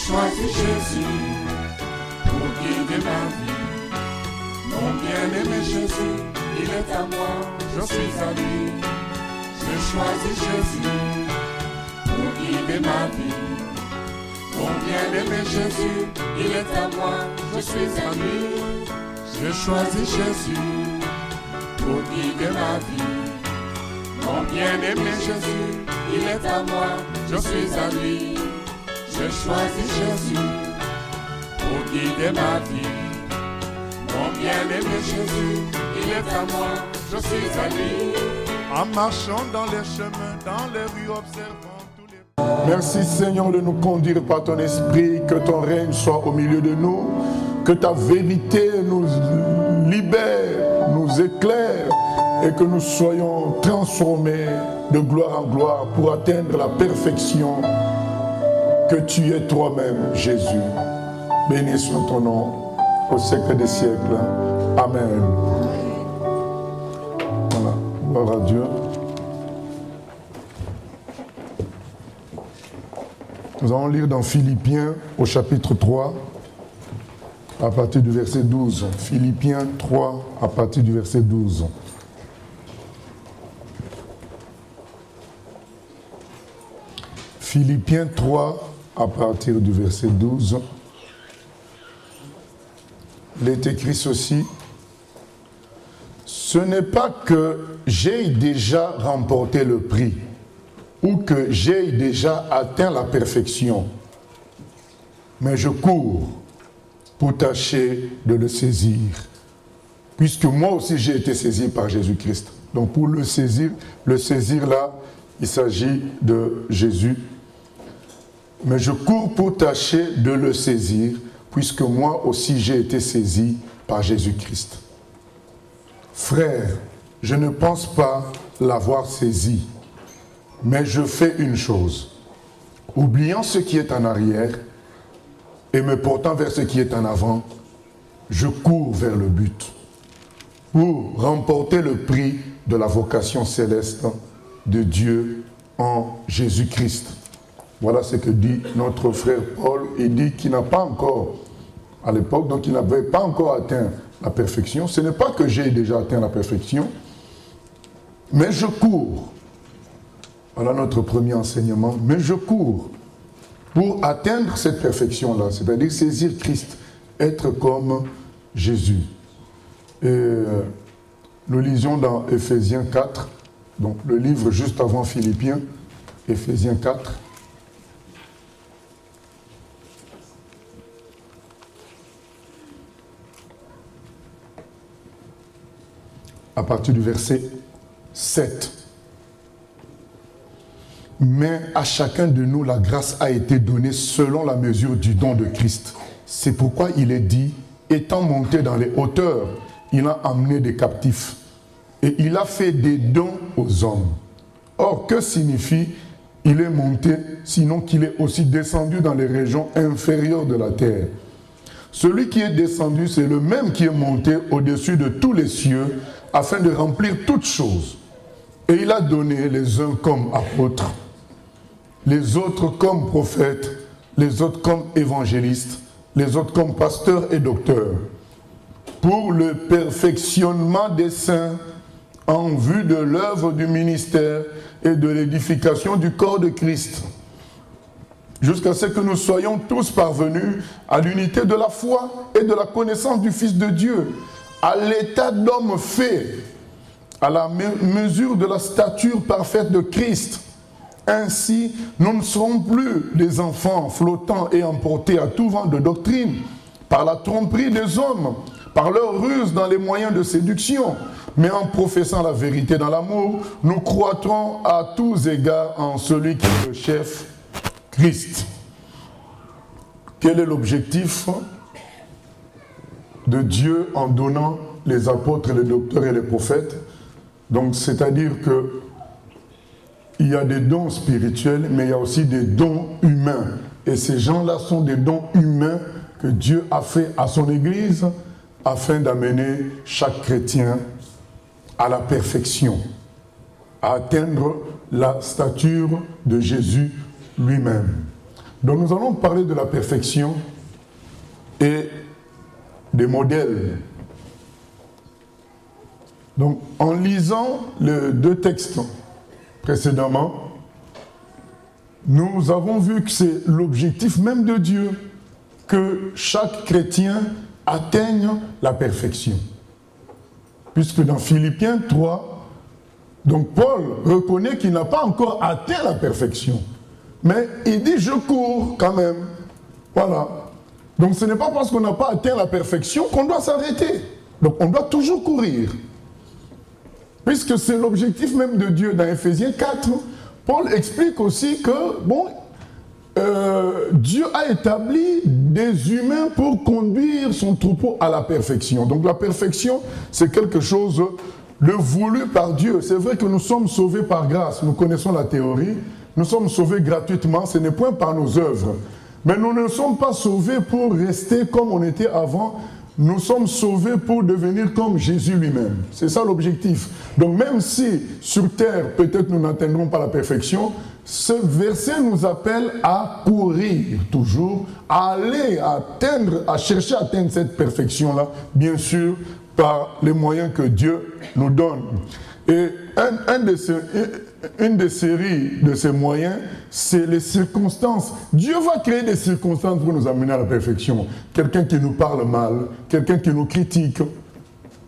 choisi Jésus pour guider ma vie. Mon bien-aimé Jésus, il est à moi, je suis à lui. J'ai choisi Jésus pour guider ma vie. Mon bien-aimé Jésus, il est à moi, je suis à lui. J'ai choisi Jésus pour guider ma vie. Mon bien-aimé Jésus, il est à moi, je suis à lui. J'ai choisi Jésus pour guider ma vie. Mon bien-aimé Jésus, il est à moi, je suis à lui. En marchant dans les chemins, dans les rues, observant tous les... Merci Seigneur de nous conduire par ton esprit, que ton règne soit au milieu de nous, que ta vérité nous libère, nous éclaire et que nous soyons transformés de gloire en gloire pour atteindre la perfection que tu es toi-même, Jésus. Béni soit ton nom au siècle des siècles. Amen. Voilà, gloire à Dieu. Nous allons lire dans Philippiens au chapitre 3, à partir du verset 12. Philippiens 3, à partir du verset 12. Philippiens 3, à partir du verset 12. Il est écrit ceci. Ce n'est pas que j'ai déjà remporté le prix ou que j'ai déjà atteint la perfection, mais je cours pour tâcher de le saisir, puisque moi aussi j'ai été saisi par Jésus-Christ. Donc pour le saisir là, il s'agit de Jésus. Mais je cours pour tâcher de le saisir, puisque moi aussi j'ai été saisi par Jésus-Christ. Frère, je ne pense pas l'avoir saisi, mais je fais une chose. Oubliant ce qui est en arrière et me portant vers ce qui est en avant, je cours vers le but pour remporter le prix de la vocation céleste de Dieu en Jésus-Christ. Voilà ce que dit notre frère Paul. Il dit qu'il n'a pas encore, à l'époque, donc il n'avait pas encore atteint la perfection. Ce n'est pas que j'ai déjà atteint la perfection, mais je cours. Voilà notre premier enseignement. Mais je cours pour atteindre cette perfection-là, c'est-à-dire saisir Christ, être comme Jésus. Et nous lisions dans Éphésiens 4, donc le livre juste avant Philippiens, Éphésiens 4. À partir du verset 7. Mais à chacun de nous, la grâce a été donnée selon la mesure du don de Christ. C'est pourquoi il est dit, étant monté dans les hauteurs, il a emmené des captifs et il a fait des dons aux hommes. Or, que signifie il est monté, sinon qu'il est aussi descendu dans les régions inférieures de la terre? Celui qui est descendu, c'est le même qui est monté au-dessus de tous les cieux, afin de remplir toutes choses. Et il a donné les uns comme apôtres, les autres comme prophètes, les autres comme évangélistes, les autres comme pasteurs et docteurs, pour le perfectionnement des saints, en vue de l'œuvre du ministère et de l'édification du corps de Christ, jusqu'à ce que nous soyons tous parvenus à l'unité de la foi et de la connaissance du Fils de Dieu, à l'état d'homme fait, à la mesure de la stature parfaite de Christ. Ainsi, nous ne serons plus des enfants flottants et emportés à tout vent de doctrine, par la tromperie des hommes, par leur ruse dans les moyens de séduction, mais en professant la vérité dans l'amour, nous croîtrons à tous égards en celui qui est le chef, Christ. Quel est l'objectif de Dieu en donnant les apôtres, les docteurs et les prophètes? Donc, c'est-à-dire que il y a des dons spirituels, mais il y a aussi des dons humains. Et ces gens-là sont des dons humains que Dieu a fait à son Église afin d'amener chaque chrétien à la perfection, à atteindre la stature de Jésus lui-même. Donc nous allons parler de la perfection et des modèles. Donc en lisant les deux textes précédemment, nous avons vu que c'est l'objectif même de Dieu que chaque chrétien atteigne la perfection. Puisque dans Philippiens 3, donc Paul reconnaît qu'il n'a pas encore atteint la perfection. Mais il dit, je cours quand même. Voilà. Donc ce n'est pas parce qu'on n'a pas atteint la perfection qu'on doit s'arrêter. Donc on doit toujours courir. Puisque c'est l'objectif même de Dieu. Dans Éphésiens 4, Paul explique aussi que, bon, Dieu a établi des humains pour conduire son troupeau à la perfection. Donc la perfection, c'est quelque chose de voulu par Dieu. C'est vrai que nous sommes sauvés par grâce. Nous connaissons la théorie. Nous sommes sauvés gratuitement. Ce n'est point par nos œuvres. Mais nous ne sommes pas sauvés pour rester comme on était avant. Nous sommes sauvés pour devenir comme Jésus lui-même. C'est ça l'objectif. Donc même si sur terre, peut-être nous n'atteindrons pas la perfection, ce verset nous appelle à courir toujours, à aller atteindre, à chercher à atteindre cette perfection-là, bien sûr, par les moyens que Dieu nous donne. Et une des séries de ces moyens, c'est les circonstances. Dieu va créer des circonstances pour nous amener à la perfection. Quelqu'un qui nous parle mal, quelqu'un qui nous critique.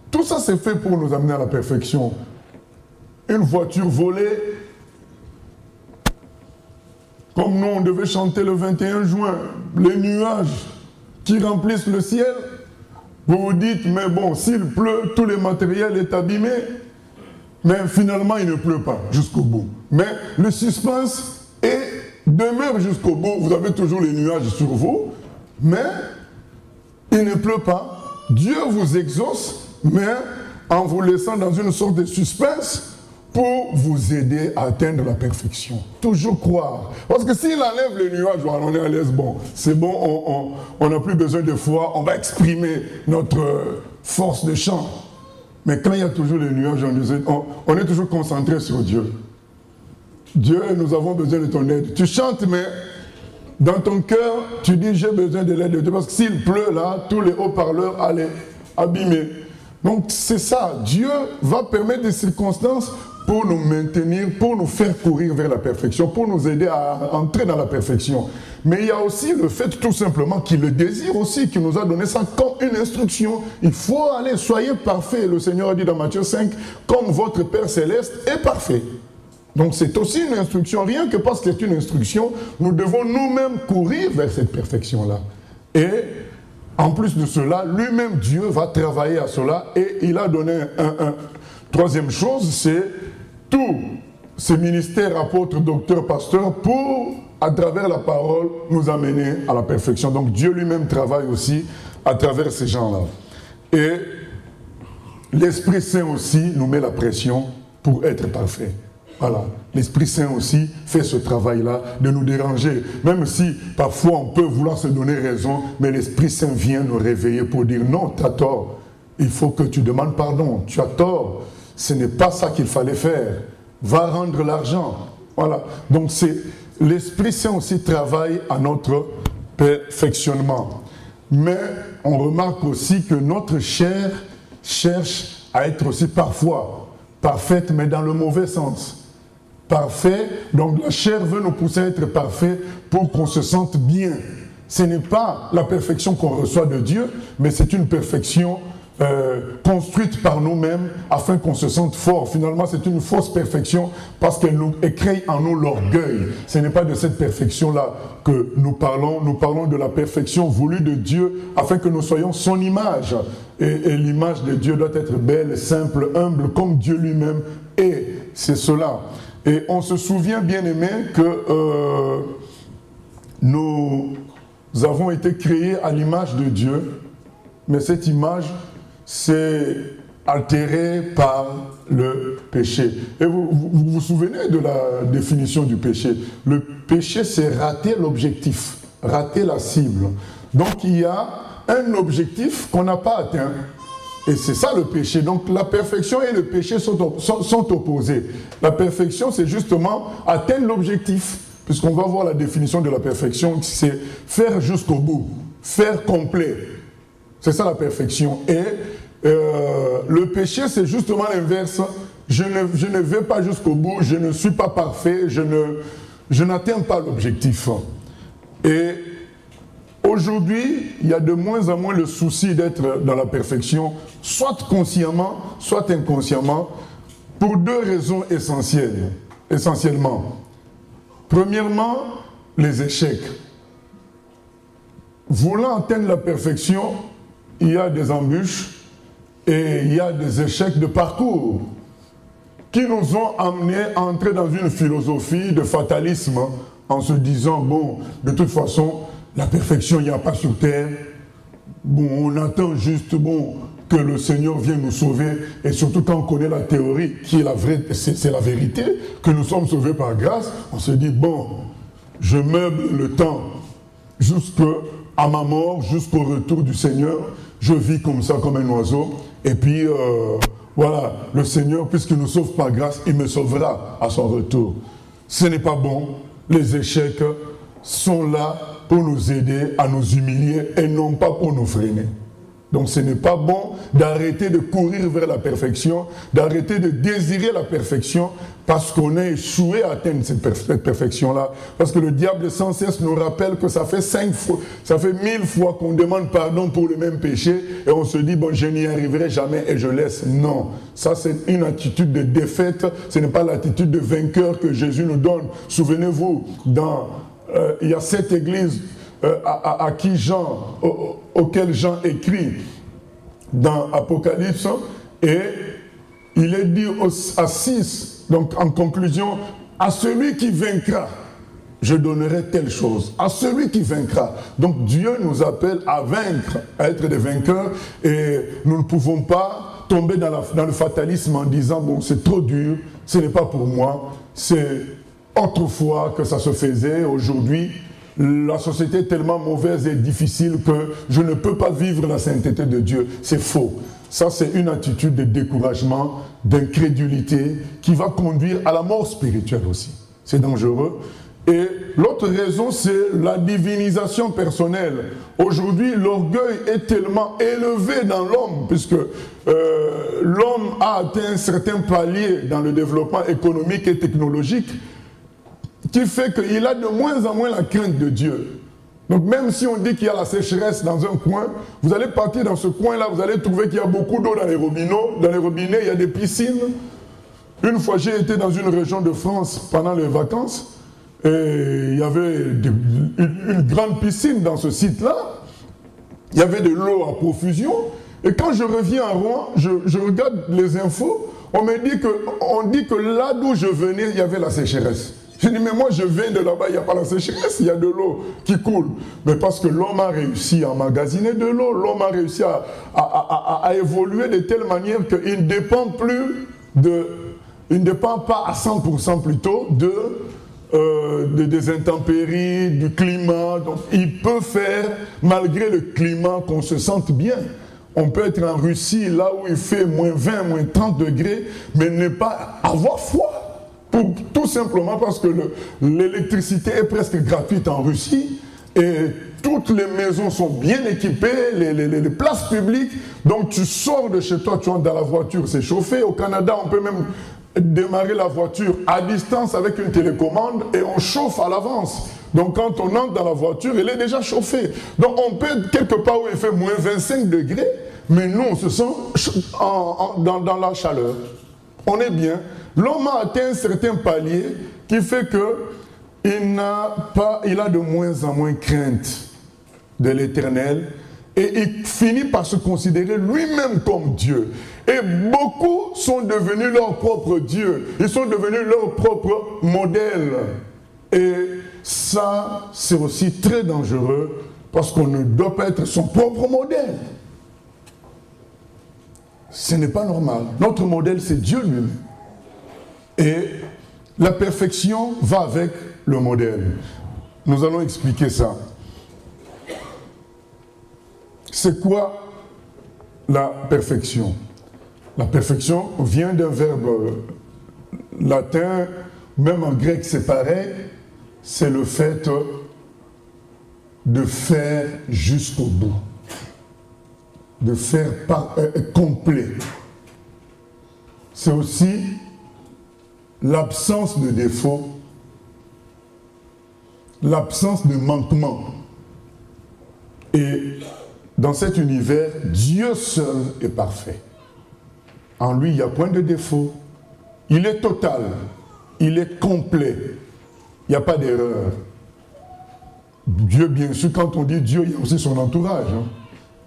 Tout ça, c'est fait pour nous amener à la perfection. Une voiture volée, comme nous, on devait chanter le 21 juin, les nuages qui remplissent le ciel. Vous vous dites, mais bon, s'il pleut, tout le matériel est abîmé. Mais finalement, il ne pleut pas jusqu'au bout. Mais le suspense demeure jusqu'au bout. Vous avez toujours les nuages sur vous, mais il ne pleut pas. Dieu vous exauce, mais en vous laissant dans une sorte de suspense pour vous aider à atteindre la perfection. Toujours croire. Parce que s'il enlève les nuages, on est à l'aise, bon, c'est bon, on n'a plus besoin de foi, on va exprimer notre force de chant. Mais quand il y a toujours les nuages, on est toujours concentré sur Dieu. Dieu, nous avons besoin de ton aide. Tu chantes, mais dans ton cœur, tu dis, j'ai besoin de l'aide de Dieu. Parce que s'il pleut là, tous les haut-parleurs allaient abîmer. Donc c'est ça. Dieu va permettre des circonstances pour nous maintenir, pour nous faire courir vers la perfection, pour nous aider à entrer dans la perfection. Mais il y a aussi le fait tout simplement qu'il le désire aussi, qu'il nous a donné ça comme une instruction. Il faut aller, soyez parfaits. Le Seigneur a dit dans Matthieu 5, comme votre Père Céleste est parfait. Donc c'est aussi une instruction, rien que parce que c'est une instruction, nous devons nous-mêmes courir vers cette perfection-là. Et en plus de cela, lui-même Dieu va travailler à cela et il a donné un troisième chose, c'est tous ces ministères, apôtres, docteurs, pasteurs, pour, à travers la parole, nous amener à la perfection. Donc Dieu lui-même travaille aussi à travers ces gens-là. Et l'Esprit Saint aussi nous met la pression pour être parfait. Voilà. L'Esprit Saint aussi fait ce travail-là de nous déranger. Même si parfois on peut vouloir se donner raison, mais l'Esprit Saint vient nous réveiller pour dire non, tu as tort. Il faut que tu demandes pardon. Tu as tort. Ce n'est pas ça qu'il fallait faire. Va rendre l'argent. Voilà. Donc l'Esprit Saint aussi travaille à notre perfectionnement. Mais on remarque aussi que notre chair cherche à être aussi parfois parfaite, mais dans le mauvais sens. Parfait, donc la chair veut nous pousser à être parfait pour qu'on se sente bien. Ce n'est pas la perfection qu'on reçoit de Dieu, mais c'est une perfection construite par nous-mêmes afin qu'on se sente fort. Finalement, c'est une fausse perfection parce qu'elle crée en nous l'orgueil. Ce n'est pas de cette perfection-là que nous parlons. Nous parlons de la perfection voulue de Dieu afin que nous soyons son image. Et l'image de Dieu doit être belle, simple, humble, comme Dieu lui-même est. C'est cela. Et on se souvient, bien aimé, que nous avons été créés à l'image de Dieu, mais cette image s'est altérée par le péché. Et vous vous souvenez de la définition du péché? Le péché, c'est rater l'objectif, rater la cible. Donc il y a un objectif qu'on n'a pas atteint. Et c'est ça le péché. Donc la perfection et le péché sont opposés. La perfection, c'est justement atteindre l'objectif. puisqu'on va voir la définition de la perfection, c'est faire jusqu'au bout, faire complet. C'est ça la perfection. Et le péché, c'est justement l'inverse. Je ne vais pas jusqu'au bout, je ne suis pas parfait, je n'atteins pas l'objectif. Et aujourd'hui, il y a de moins en moins le souci d'être dans la perfection, soit consciemment, soit inconsciemment, pour deux raisons essentiellement. Premièrement, les échecs. Voulant atteindre la perfection, il y a des embûches et il y a des échecs de parcours qui nous ont amenés à entrer dans une philosophie de fatalisme en se disant, bon, de toute façon, la perfection, il n'y a pas sur terre. Bon, on attend juste, bon, que le Seigneur vienne nous sauver. Et surtout quand on connaît la théorie, qui est la vraie, c'est la vérité, que nous sommes sauvés par grâce, on se dit, bon, je meuble le temps jusqu'à ma mort, jusqu'au retour du Seigneur. Je vis comme ça, comme un oiseau. Et puis, voilà, le Seigneur, puisqu'il nous sauve par grâce, il me sauvera à son retour. Ce n'est pas bon. Les échecs sont là pour nous aider à nous humilier et non pas pour nous freiner. Donc ce n'est pas bon d'arrêter de courir vers la perfection, d'arrêter de désirer la perfection parce qu'on a échoué à atteindre cette perfection-là. Parce que le diable sans cesse nous rappelle que ça fait 5 fois, ça fait 1000 fois qu'on demande pardon pour le même péché et on se dit, bon, je n'y arriverai jamais et je laisse. Non, ça c'est une attitude de défaite, ce n'est pas l'attitude de vainqueur que Jésus nous donne. Souvenez-vous, il y a 7 églises auquel Jean écrit dans Apocalypse, et il est dit à 6, donc en conclusion, à celui qui vaincra, je donnerai telle chose, à celui qui vaincra. Donc Dieu nous appelle à vaincre, à être des vainqueurs, et nous ne pouvons pas tomber dans le fatalisme en disant, bon, c'est trop dur, ce n'est pas pour moi, c'est autrefois que ça se faisait, aujourd'hui, la société est tellement mauvaise et difficile que je ne peux pas vivre la sainteté de Dieu. C'est faux. Ça, c'est une attitude de découragement, d'incrédulité qui va conduire à la mort spirituelle aussi. C'est dangereux. Et l'autre raison, c'est la divinisation personnelle. Aujourd'hui, l'orgueil est tellement élevé dans l'homme, puisque l'homme a atteint un certain palier dans le développement économique et technologique, qui fait qu'il a de moins en moins la crainte de Dieu. Donc même si on dit qu'il y a la sécheresse dans un coin, vous allez partir dans ce coin-là, vous allez trouver qu'il y a beaucoup d'eau dans les robinets. Dans les robinets, il y a des piscines. Une fois, j'ai été dans une région de France pendant les vacances, et il y avait une grande piscine dans ce site-là. Il y avait de l'eau à profusion. Et quand je reviens à Rouen, je regarde les infos, on dit que là d'où je venais, il y avait la sécheresse. Je dis, mais moi je viens de là-bas, il n'y a pas la sécheresse, il y a de l'eau qui coule. Mais parce que l'homme a réussi à emmagasiner de l'eau, l'homme a réussi à évoluer de telle manière qu'il ne dépend il ne dépend pas à 100% plutôt des intempéries, du climat. Donc il peut faire, malgré le climat, qu'on se sente bien. On peut être en Russie, là où il fait moins 20, moins 30 degrés, mais ne pas avoir froid. Tout simplement parce que l'électricité est presque gratuite en Russie et toutes les maisons sont bien équipées, les places publiques. Donc tu sors de chez toi, tu entres dans la voiture, c'est chauffé. Au Canada, on peut même démarrer la voiture à distance avec une télécommande et on chauffe à l'avance. Donc quand on entre dans la voiture, elle est déjà chauffée. Donc on peut être quelque part où il fait moins 25 degrés, mais nous on se sent dans la chaleur. On est bien. L'homme a atteint un certain palier qui fait qu'il a de moins en moins crainte de l'Éternel et il finit par se considérer lui-même comme Dieu. Et beaucoup sont devenus leur propre Dieu. Ils sont devenus leur propre modèle. Et ça, c'est aussi très dangereux parce qu'on ne doit pas être son propre modèle. Ce n'est pas normal. Notre modèle, c'est Dieu lui-même. Et la perfection va avec le modèle. Nous allons expliquer ça. C'est quoi la perfection? La perfection vient d'un verbe latin, même en grec c'est pareil, c'est le fait de faire jusqu'au bout, de faire complet. C'est aussi l'absence de défaut, l'absence de manquement. Et dans cet univers, Dieu seul est parfait. En lui, il n'y a point de défaut. Il est total, il est complet. Il n'y a pas d'erreur. Dieu, bien sûr, quand on dit Dieu, il y a aussi son entourage. Hein.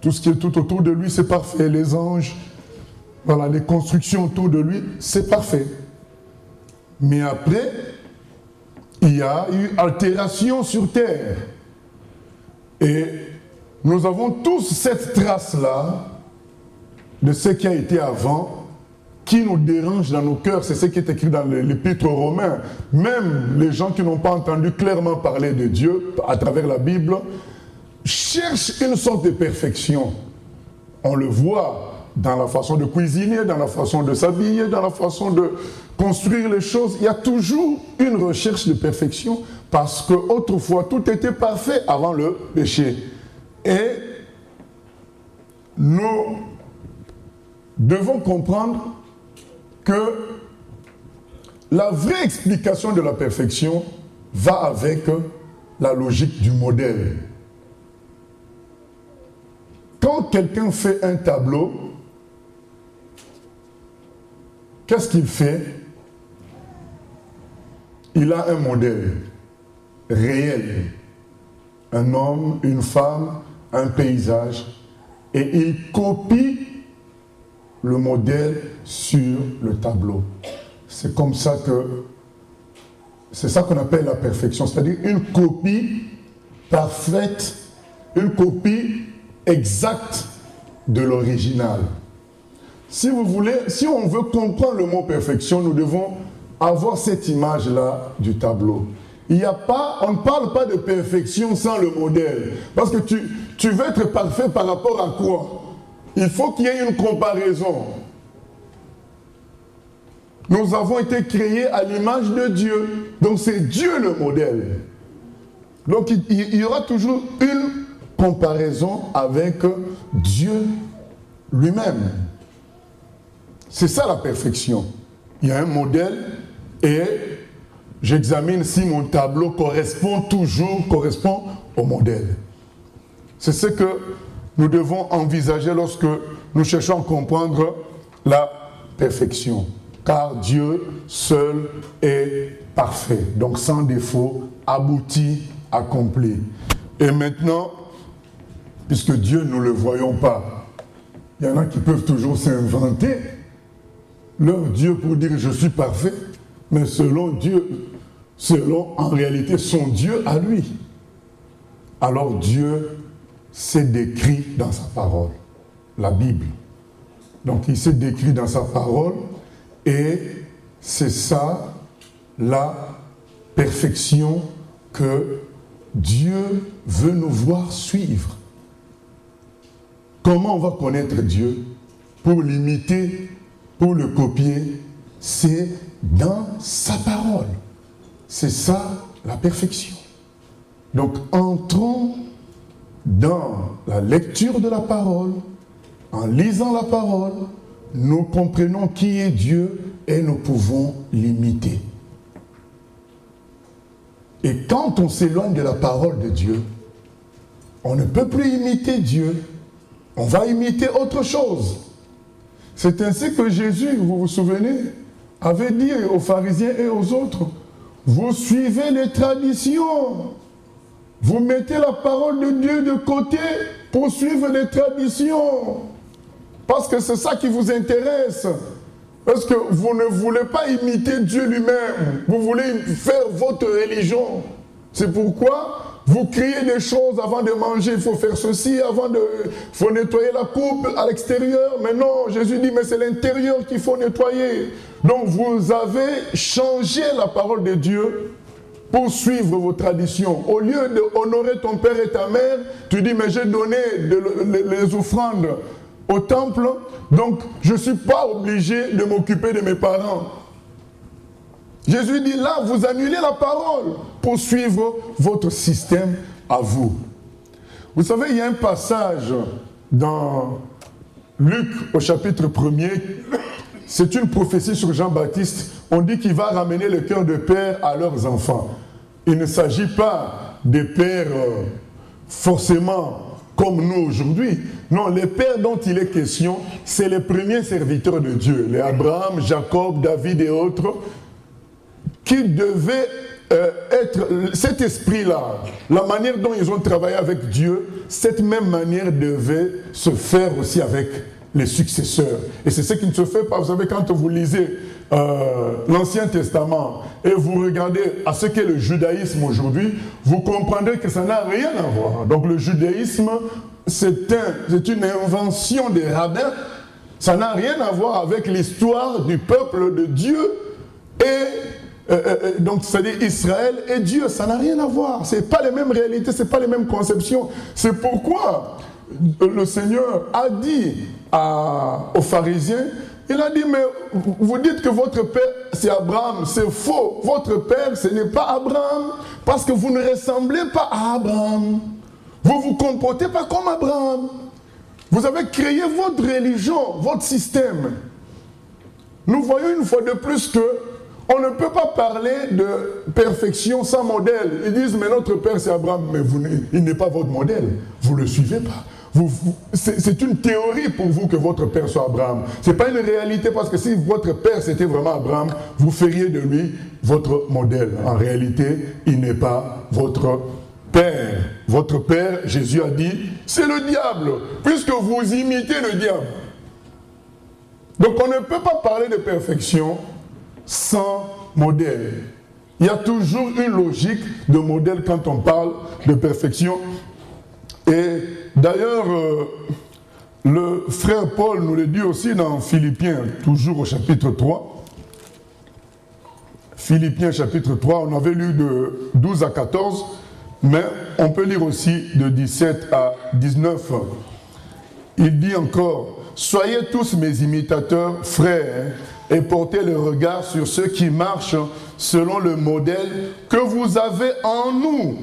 Tout ce qui est tout autour de lui, c'est parfait. Les anges, voilà, les constructions autour de lui, c'est parfait. Mais après, il y a eu altération sur terre. Et nous avons tous cette trace-là de ce qui a été avant, qui nous dérange dans nos cœurs. C'est ce qui est écrit dans l'Épître aux Romains. Même les gens qui n'ont pas entendu clairement parler de Dieu à travers la Bible cherchent une sorte de perfection. On le voit dans la façon de cuisiner, dans la façon de s'habiller, dans la façon de construire les choses. Il y a toujours une recherche de perfection parce qu'autrefois tout était parfait avant le péché. Et nous devons comprendre que la vraie explication de la perfection va avec la logique du modèle. Quand quelqu'un fait un tableau, qu'est-ce qu'il fait? Il a un modèle réel. Un homme, une femme, un paysage. Et il copie le modèle sur le tableau. C'est comme ça que, c'est ça qu'on appelle la perfection, c'est-à-dire une copie parfaite, une copie exacte de l'original. Si vous voulez, si on veut comprendre le mot perfection, nous devons avoir cette image-là du tableau. Il y a pas, on ne parle pas de perfection sans le modèle. Parce que tu veux être parfait par rapport à quoi? Il faut qu'il y ait une comparaison. Nous avons été créés à l'image de Dieu. Donc c'est Dieu le modèle. Donc il y aura toujours une comparaison avec Dieu lui-même. C'est ça la perfection. Il y a un modèle et j'examine si mon tableau correspond au modèle. C'est ce que nous devons envisager lorsque nous cherchons à comprendre la perfection. Car Dieu seul est parfait, donc sans défaut, abouti, accompli. Et maintenant, puisque Dieu, nous ne le voyons pas, il y en a qui peuvent toujours s'inventer leur Dieu pour dire je suis parfait, mais selon Dieu, selon en réalité son Dieu à lui. Alors Dieu s'est décrit dans sa parole, la Bible. Donc il s'est décrit dans sa parole et c'est ça la perfection que Dieu veut nous voir suivre. Comment on va connaître Dieu? Pour l'imiter, pour le copier, c'est dans sa parole. C'est ça la perfection. Donc entrons dans la lecture de la parole. En lisant la parole, nous comprenons qui est Dieu et nous pouvons l'imiter. Et quand on s'éloigne de la parole de Dieu, on ne peut plus imiter Dieu. On va imiter autre chose. C'est ainsi que Jésus, vous vous souvenez, avait dit aux pharisiens et aux autres, vous suivez les traditions. Vous mettez la parole de Dieu de côté pour suivre les traditions. Parce que c'est ça qui vous intéresse. Parce que vous ne voulez pas imiter Dieu lui-même. Vous voulez faire votre religion. C'est pourquoi vous criez des choses avant de manger. Il faut faire ceci, il faut nettoyer la coupe à l'extérieur. Mais non, Jésus dit, mais c'est l'intérieur qu'il faut nettoyer. Donc vous avez changé la parole de Dieu pour suivre vos traditions. Au lieu d'honorer ton père et ta mère, tu dis, mais j'ai donné les offrandes au temple, donc je ne suis pas obligé de m'occuper de mes parents. Jésus dit, là, vous annulez la parole. poursuivre votre système à vous. Vous savez, il y a un passage dans Luc au chapitre 1er, c'est une prophétie sur Jean-Baptiste. On dit qu'il va ramener le cœur de père à leurs enfants. Il ne s'agit pas des pères forcément comme nous aujourd'hui. Non, les pères dont il est question, c'est les premiers serviteurs de Dieu, les Abraham, Jacob, David et autres, qui devaient être cet esprit-là, la manière dont ils ont travaillé avec Dieu, cette même manière devait se faire aussi avec les successeurs. Et c'est ce qui ne se fait pas. Vous savez, quand vous lisez l'Ancien Testament et vous regardez à ce qu'est le judaïsme aujourd'hui, vous comprendrez que ça n'a rien à voir. Donc le judaïsme, c'est une invention des rabbins. Ça n'a rien à voir avec l'histoire du peuple de Dieu et donc c'est-à-dire Israël et Dieu. Ça n'a rien à voir. Ce n'est pas les mêmes réalités, ce n'est pas les mêmes conceptions. C'est pourquoi le Seigneur a dit aux pharisiens, il a dit, mais vous dites que votre père c'est Abraham, c'est faux. Votre père ce n'est pas Abraham, parce que vous ne ressemblez pas à Abraham. Vous ne vous comportez pas comme Abraham. Vous avez créé votre religion, votre système. Nous voyons une fois de plus que on ne peut pas parler de perfection sans modèle. Ils disent, mais notre père c'est Abraham, mais il n'est pas votre modèle. Vous ne le suivez pas. C'est une théorie pour vous que votre père soit Abraham. Ce n'est pas une réalité, parce que si votre père c'était vraiment Abraham, vous feriez de lui votre modèle. En réalité, il n'est pas votre père. Votre père, Jésus a dit, c'est le diable, puisque vous imitez le diable. Donc on ne peut pas parler de perfection sans modèle. Il y a toujours une logique de modèle quand on parle de perfection. Et d'ailleurs, le frère Paul nous le dit aussi dans Philippiens, toujours au chapitre 3. Philippiens chapitre 3, on avait lu de 12 à 14, mais on peut lire aussi de 17 à 19. Il dit encore, « Soyez tous mes imitateurs, frères, et portez le regard sur ceux qui marchent selon le modèle que vous avez en nous.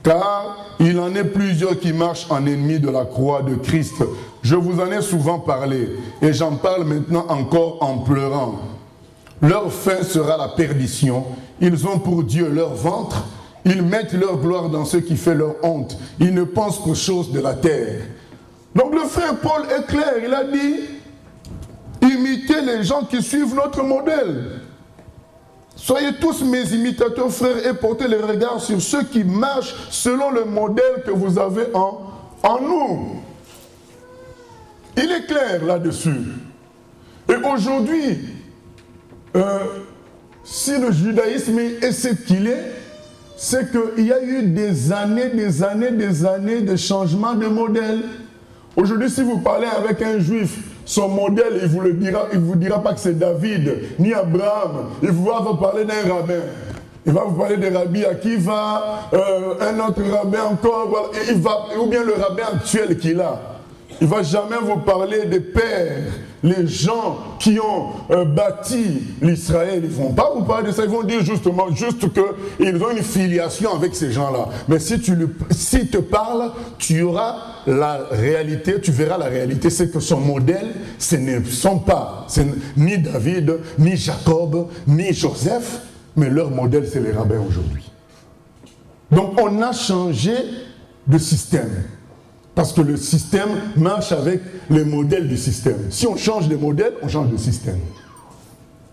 Car il en est plusieurs qui marchent en ennemis de la croix de Christ. Je vous en ai souvent parlé, et j'en parle maintenant encore en pleurant. Leur fin sera la perdition. Ils ont pour Dieu leur ventre. Ils mettent leur gloire dans ce qui fait leur honte. Ils ne pensent qu'aux choses de la terre. » Donc le frère Paul est clair, il a dit, imitez les gens qui suivent notre modèle. Soyez tous mes imitateurs, frères, et portez le regard sur ceux qui marchent selon le modèle que vous avez en nous. Il est clair là-dessus. Et aujourd'hui, si le judaïsme est ce qu'il est, c'est qu'il y a eu des années de changement de modèle. Aujourd'hui, si vous parlez avec un juif, son modèle, il vous dira pas que c'est David, ni Abraham. Il va vous parler d'un rabbin. Il va vous parler des rabbis Akiva, un autre rabbin encore, ou bien le rabbin actuel qu'il a. Il ne va jamais vous parler des pères, les gens qui ont bâti l'Israël. Ils ne vont pas vous parler de ça. Ils vont dire justement qu'ils ont une filiation avec ces gens-là. Mais s'il te parle, tu auras la réalité, tu verras la réalité. C'est que son modèle, ce ne sont pas ni David, ni Jacob, ni Joseph, mais leur modèle, c'est les rabbins aujourd'hui. Donc on a changé de système. Parce que le système marche avec les modèles du système. Si on change de modèle, on change de système.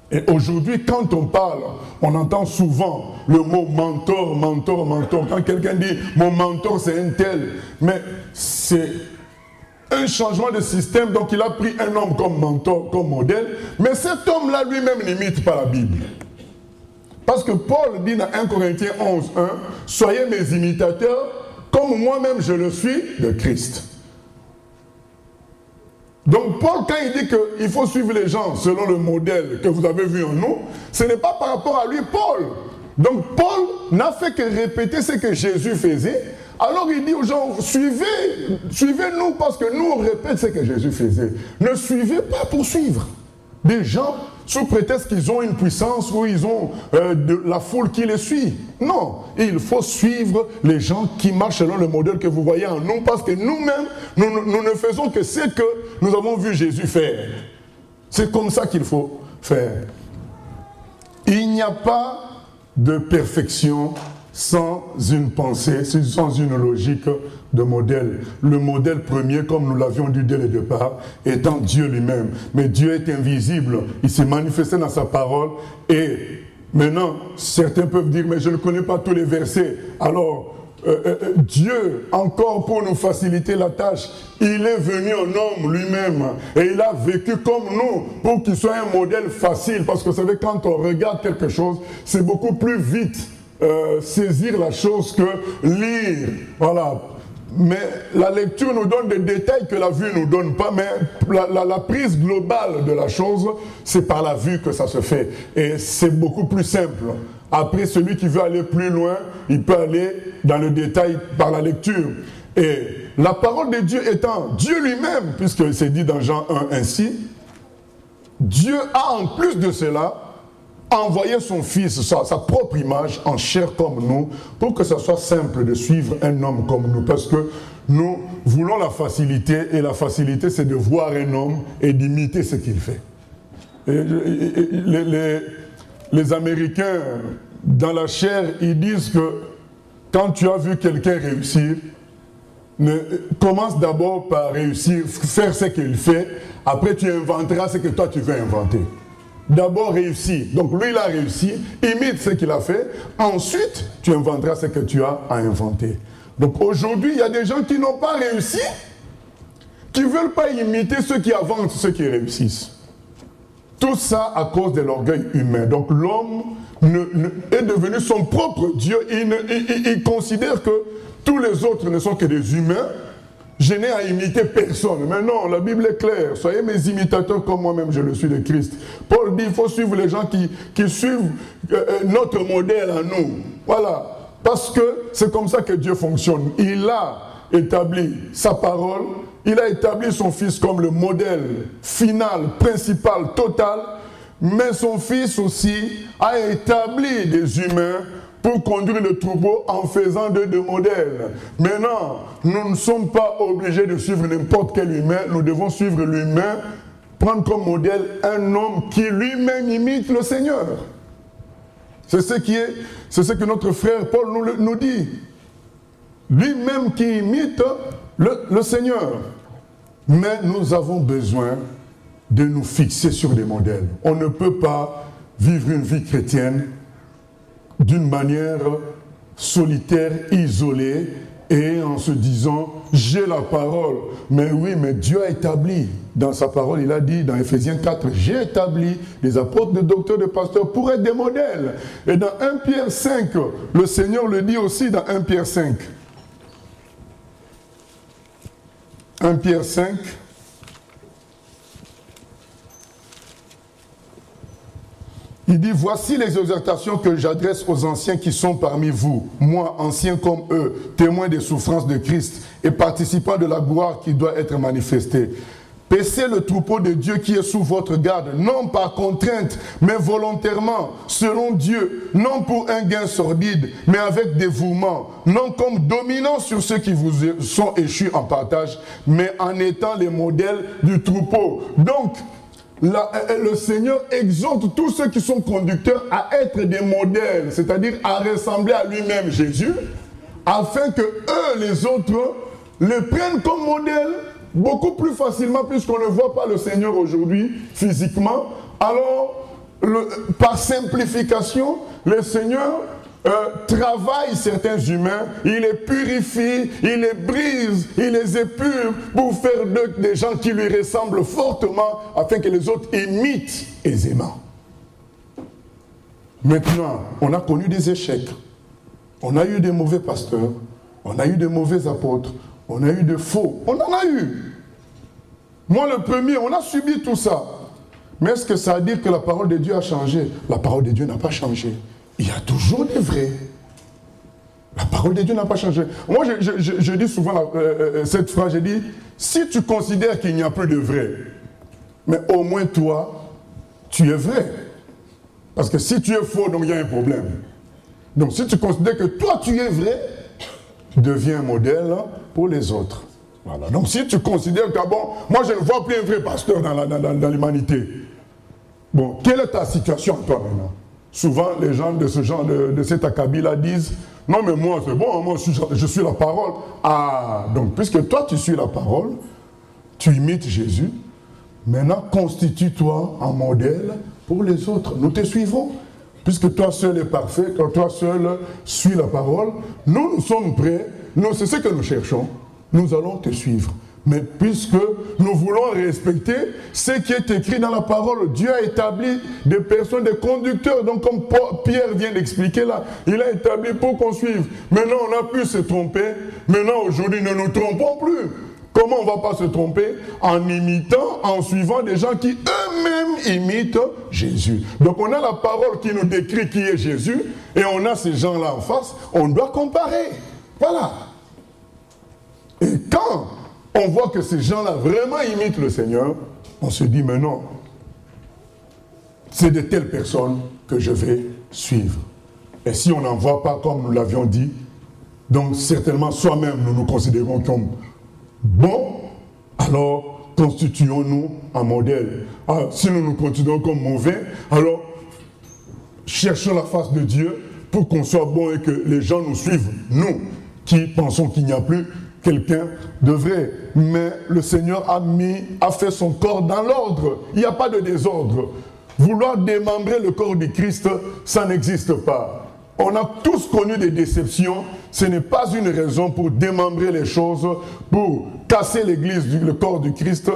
Et aujourd'hui, quand on parle, on entend souvent le mot mentor, mentor, mentor. Quand quelqu'un dit « mon mentor, c'est un tel », mais c'est un changement de système. Donc il a pris un homme comme mentor, comme modèle, mais cet homme-là lui-même n'imite pas la Bible. Parce que Paul dit dans 1 Corinthiens 11, 1, « Soyez mes imitateurs, comme moi-même je le suis de Christ. » Donc Paul, quand il dit qu'il faut suivre les gens selon le modèle que vous avez vu en nous, ce n'est pas par rapport à lui, Paul. Donc Paul n'a fait que répéter ce que Jésus faisait. Alors il dit aux gens, suivez-nous parce que nous on répète ce que Jésus faisait. Ne suivez pas pour suivre des gens sous prétexte qu'ils ont une puissance ou ils ont de la foule qui les suit. Non, il faut suivre les gens qui marchent selon le modèle que vous voyez en nous, parce que nous-mêmes, nous ne faisons que ce que nous avons vu Jésus faire. C'est comme ça qu'il faut faire. Il n'y a pas de perfection sans une pensée, sans une logique de modèle. Le modèle premier, comme nous l'avions dit dès le départ, étant Dieu lui-même. Mais Dieu est invisible, il s'est manifesté dans sa parole et maintenant, certains peuvent dire, mais je ne connais pas tous les versets. Alors, Dieu, encore pour nous faciliter la tâche, il est venu en homme lui-même et il a vécu comme nous pour qu'il soit un modèle facile. Parce que vous savez, quand on regarde quelque chose, c'est beaucoup plus vite saisir la chose que lire. Voilà. Mais la lecture nous donne des détails que la vue ne nous donne pas, mais la prise globale de la chose, c'est par la vue que ça se fait. Et c'est beaucoup plus simple. Après, celui qui veut aller plus loin, il peut aller dans le détail par la lecture. Et la parole de Dieu étant Dieu lui-même, puisque c'est dit dans Jean 1 ainsi, Dieu a en plus de cela envoyé son Fils, sa propre image, en chair comme nous, pour que ce soit simple de suivre un homme comme nous. Parce que nous voulons la facilité, et la facilité, c'est de voir un homme et d'imiter ce qu'il fait. Les Américains, dans la chair, ils disent que quand tu as vu quelqu'un réussir, commence d'abord par réussir, faire ce qu'il fait, après tu inventeras ce que toi tu veux inventer. D'abord réussir. Donc lui il a réussi, imite ce qu'il a fait, ensuite tu inventeras ce que tu as à inventer. Donc aujourd'hui il y a des gens qui n'ont pas réussi, qui ne veulent pas imiter ceux qui avancent, ceux qui réussissent. Tout ça à cause de l'orgueil humain. Donc l'homme est devenu son propre Dieu. Il considère que tous les autres ne sont que des humains. Je n'ai à imiter personne. Mais non, la Bible est claire. Soyez mes imitateurs comme moi-même je le suis de Christ. Paul dit qu'il faut suivre les gens qui suivent notre modèle à nous. Voilà. Parce que c'est comme ça que Dieu fonctionne. Il a établi sa parole. Il a établi son Fils comme le modèle final, principal, total, mais son Fils aussi a établi des humains pour conduire le troupeau en faisant d'eux des modèles. Maintenant, nous ne sommes pas obligés de suivre n'importe quel humain, nous devons suivre l'humain, prendre comme modèle un homme qui lui-même imite le Seigneur. C'est ce que notre frère Paul nous dit. Lui-même qui imite le Seigneur. Mais nous avons besoin de nous fixer sur des modèles. On ne peut pas vivre une vie chrétienne d'une manière solitaire, isolée, et en se disant, j'ai la parole. Mais oui, mais Dieu a établi, dans sa parole, il a dit dans Ephésiens 4, j'ai établi des apôtres, des docteurs, des pasteurs pour être des modèles. Et dans 1 Pierre 5, le Seigneur le dit aussi dans 1 Pierre 5. 1 Pierre 5, il dit, voici les exhortations que j'adresse aux anciens qui sont parmi vous, moi, anciens comme eux, témoins des souffrances de Christ et participants de la gloire qui doit être manifestée. Paissez le troupeau de Dieu qui est sous votre garde, non par contrainte, mais volontairement, selon Dieu, non pour un gain sordide, mais avec dévouement, non comme dominant sur ceux qui vous sont échus en partage, mais en étant les modèles du troupeau. Donc, le Seigneur exhorte tous ceux qui sont conducteurs à être des modèles, c'est-à-dire à ressembler à lui-même, Jésus, afin que eux, les autres, le prennent comme modèle beaucoup plus facilement, puisqu'on ne voit pas le Seigneur aujourd'hui physiquement. Alors, par simplification, le Seigneur travaille certains humains, il les purifie, il les brise, il les épure pour faire d'eux des gens qui lui ressemblent fortement, afin que les autres imitent aisément. Maintenant, on a connu des échecs, on a eu des mauvais pasteurs, on a eu des mauvais apôtres, on a eu des faux, on en a eu. Moi le premier, on a subi tout ça. Mais est-ce que ça veut dire que la parole de Dieu a changé? La parole de Dieu n'a pas changé. Il y a toujours des vrais. La parole de Dieu n'a pas changé. Moi, je dis souvent cette phrase, je dis, si tu considères qu'il n'y a plus de vrais, mais au moins toi, tu es vrai. Parce que si tu es faux, donc il y a un problème. Donc si tu considères que toi tu es vrai, tu deviens un modèle pour les autres. Voilà. Donc si tu considères que bon, moi je ne vois plus un vrai pasteur dans l'humanité. Bon, quelle est ta situation toi maintenant? Souvent les gens de ce genre, de cet acabit-là disent, non mais moi c'est bon, moi je suis la parole. Ah, donc puisque toi tu suis la parole, tu imites Jésus, maintenant constitue-toi un modèle pour les autres. Nous te suivrons. Puisque toi seul es parfait, quand toi seul suis la parole, nous sommes prêts, c'est ce que nous cherchons, nous allons te suivre. Mais puisque nous voulons respecter ce qui est écrit dans la parole, Dieu a établi des personnes, des conducteurs, donc comme Pierre vient d'expliquer là, il a établi pour qu'on suive. Maintenant on a pu se tromper, maintenant aujourd'hui ne nous trompons plus. Comment on ne va pas se tromper? En imitant, en suivant des gens qui eux-mêmes imitent Jésus. Donc on a la parole qui nous décrit qui est Jésus, et on a ces gens-là en face, on doit comparer. Voilà. Et quand on voit que ces gens-là vraiment imitent le Seigneur, on se dit, mais non, c'est de telles personnes que je vais suivre. Et si on n'en voit pas comme nous l'avions dit, donc certainement soi-même nous nous considérons comme bon, alors constituons-nous un modèle. Alors, si nous nous considérons comme mauvais, alors cherchons la face de Dieu pour qu'on soit bon et que les gens nous suivent, nous qui pensons qu'il n'y a plus quelqu'un de vrai. Mais le Seigneur a fait son corps dans l'ordre. Il n'y a pas de désordre. Vouloir démembrer le corps du Christ, ça n'existe pas. On a tous connu des déceptions. Ce n'est pas une raison pour démembrer les choses, pour casser l'église, le corps du Christ.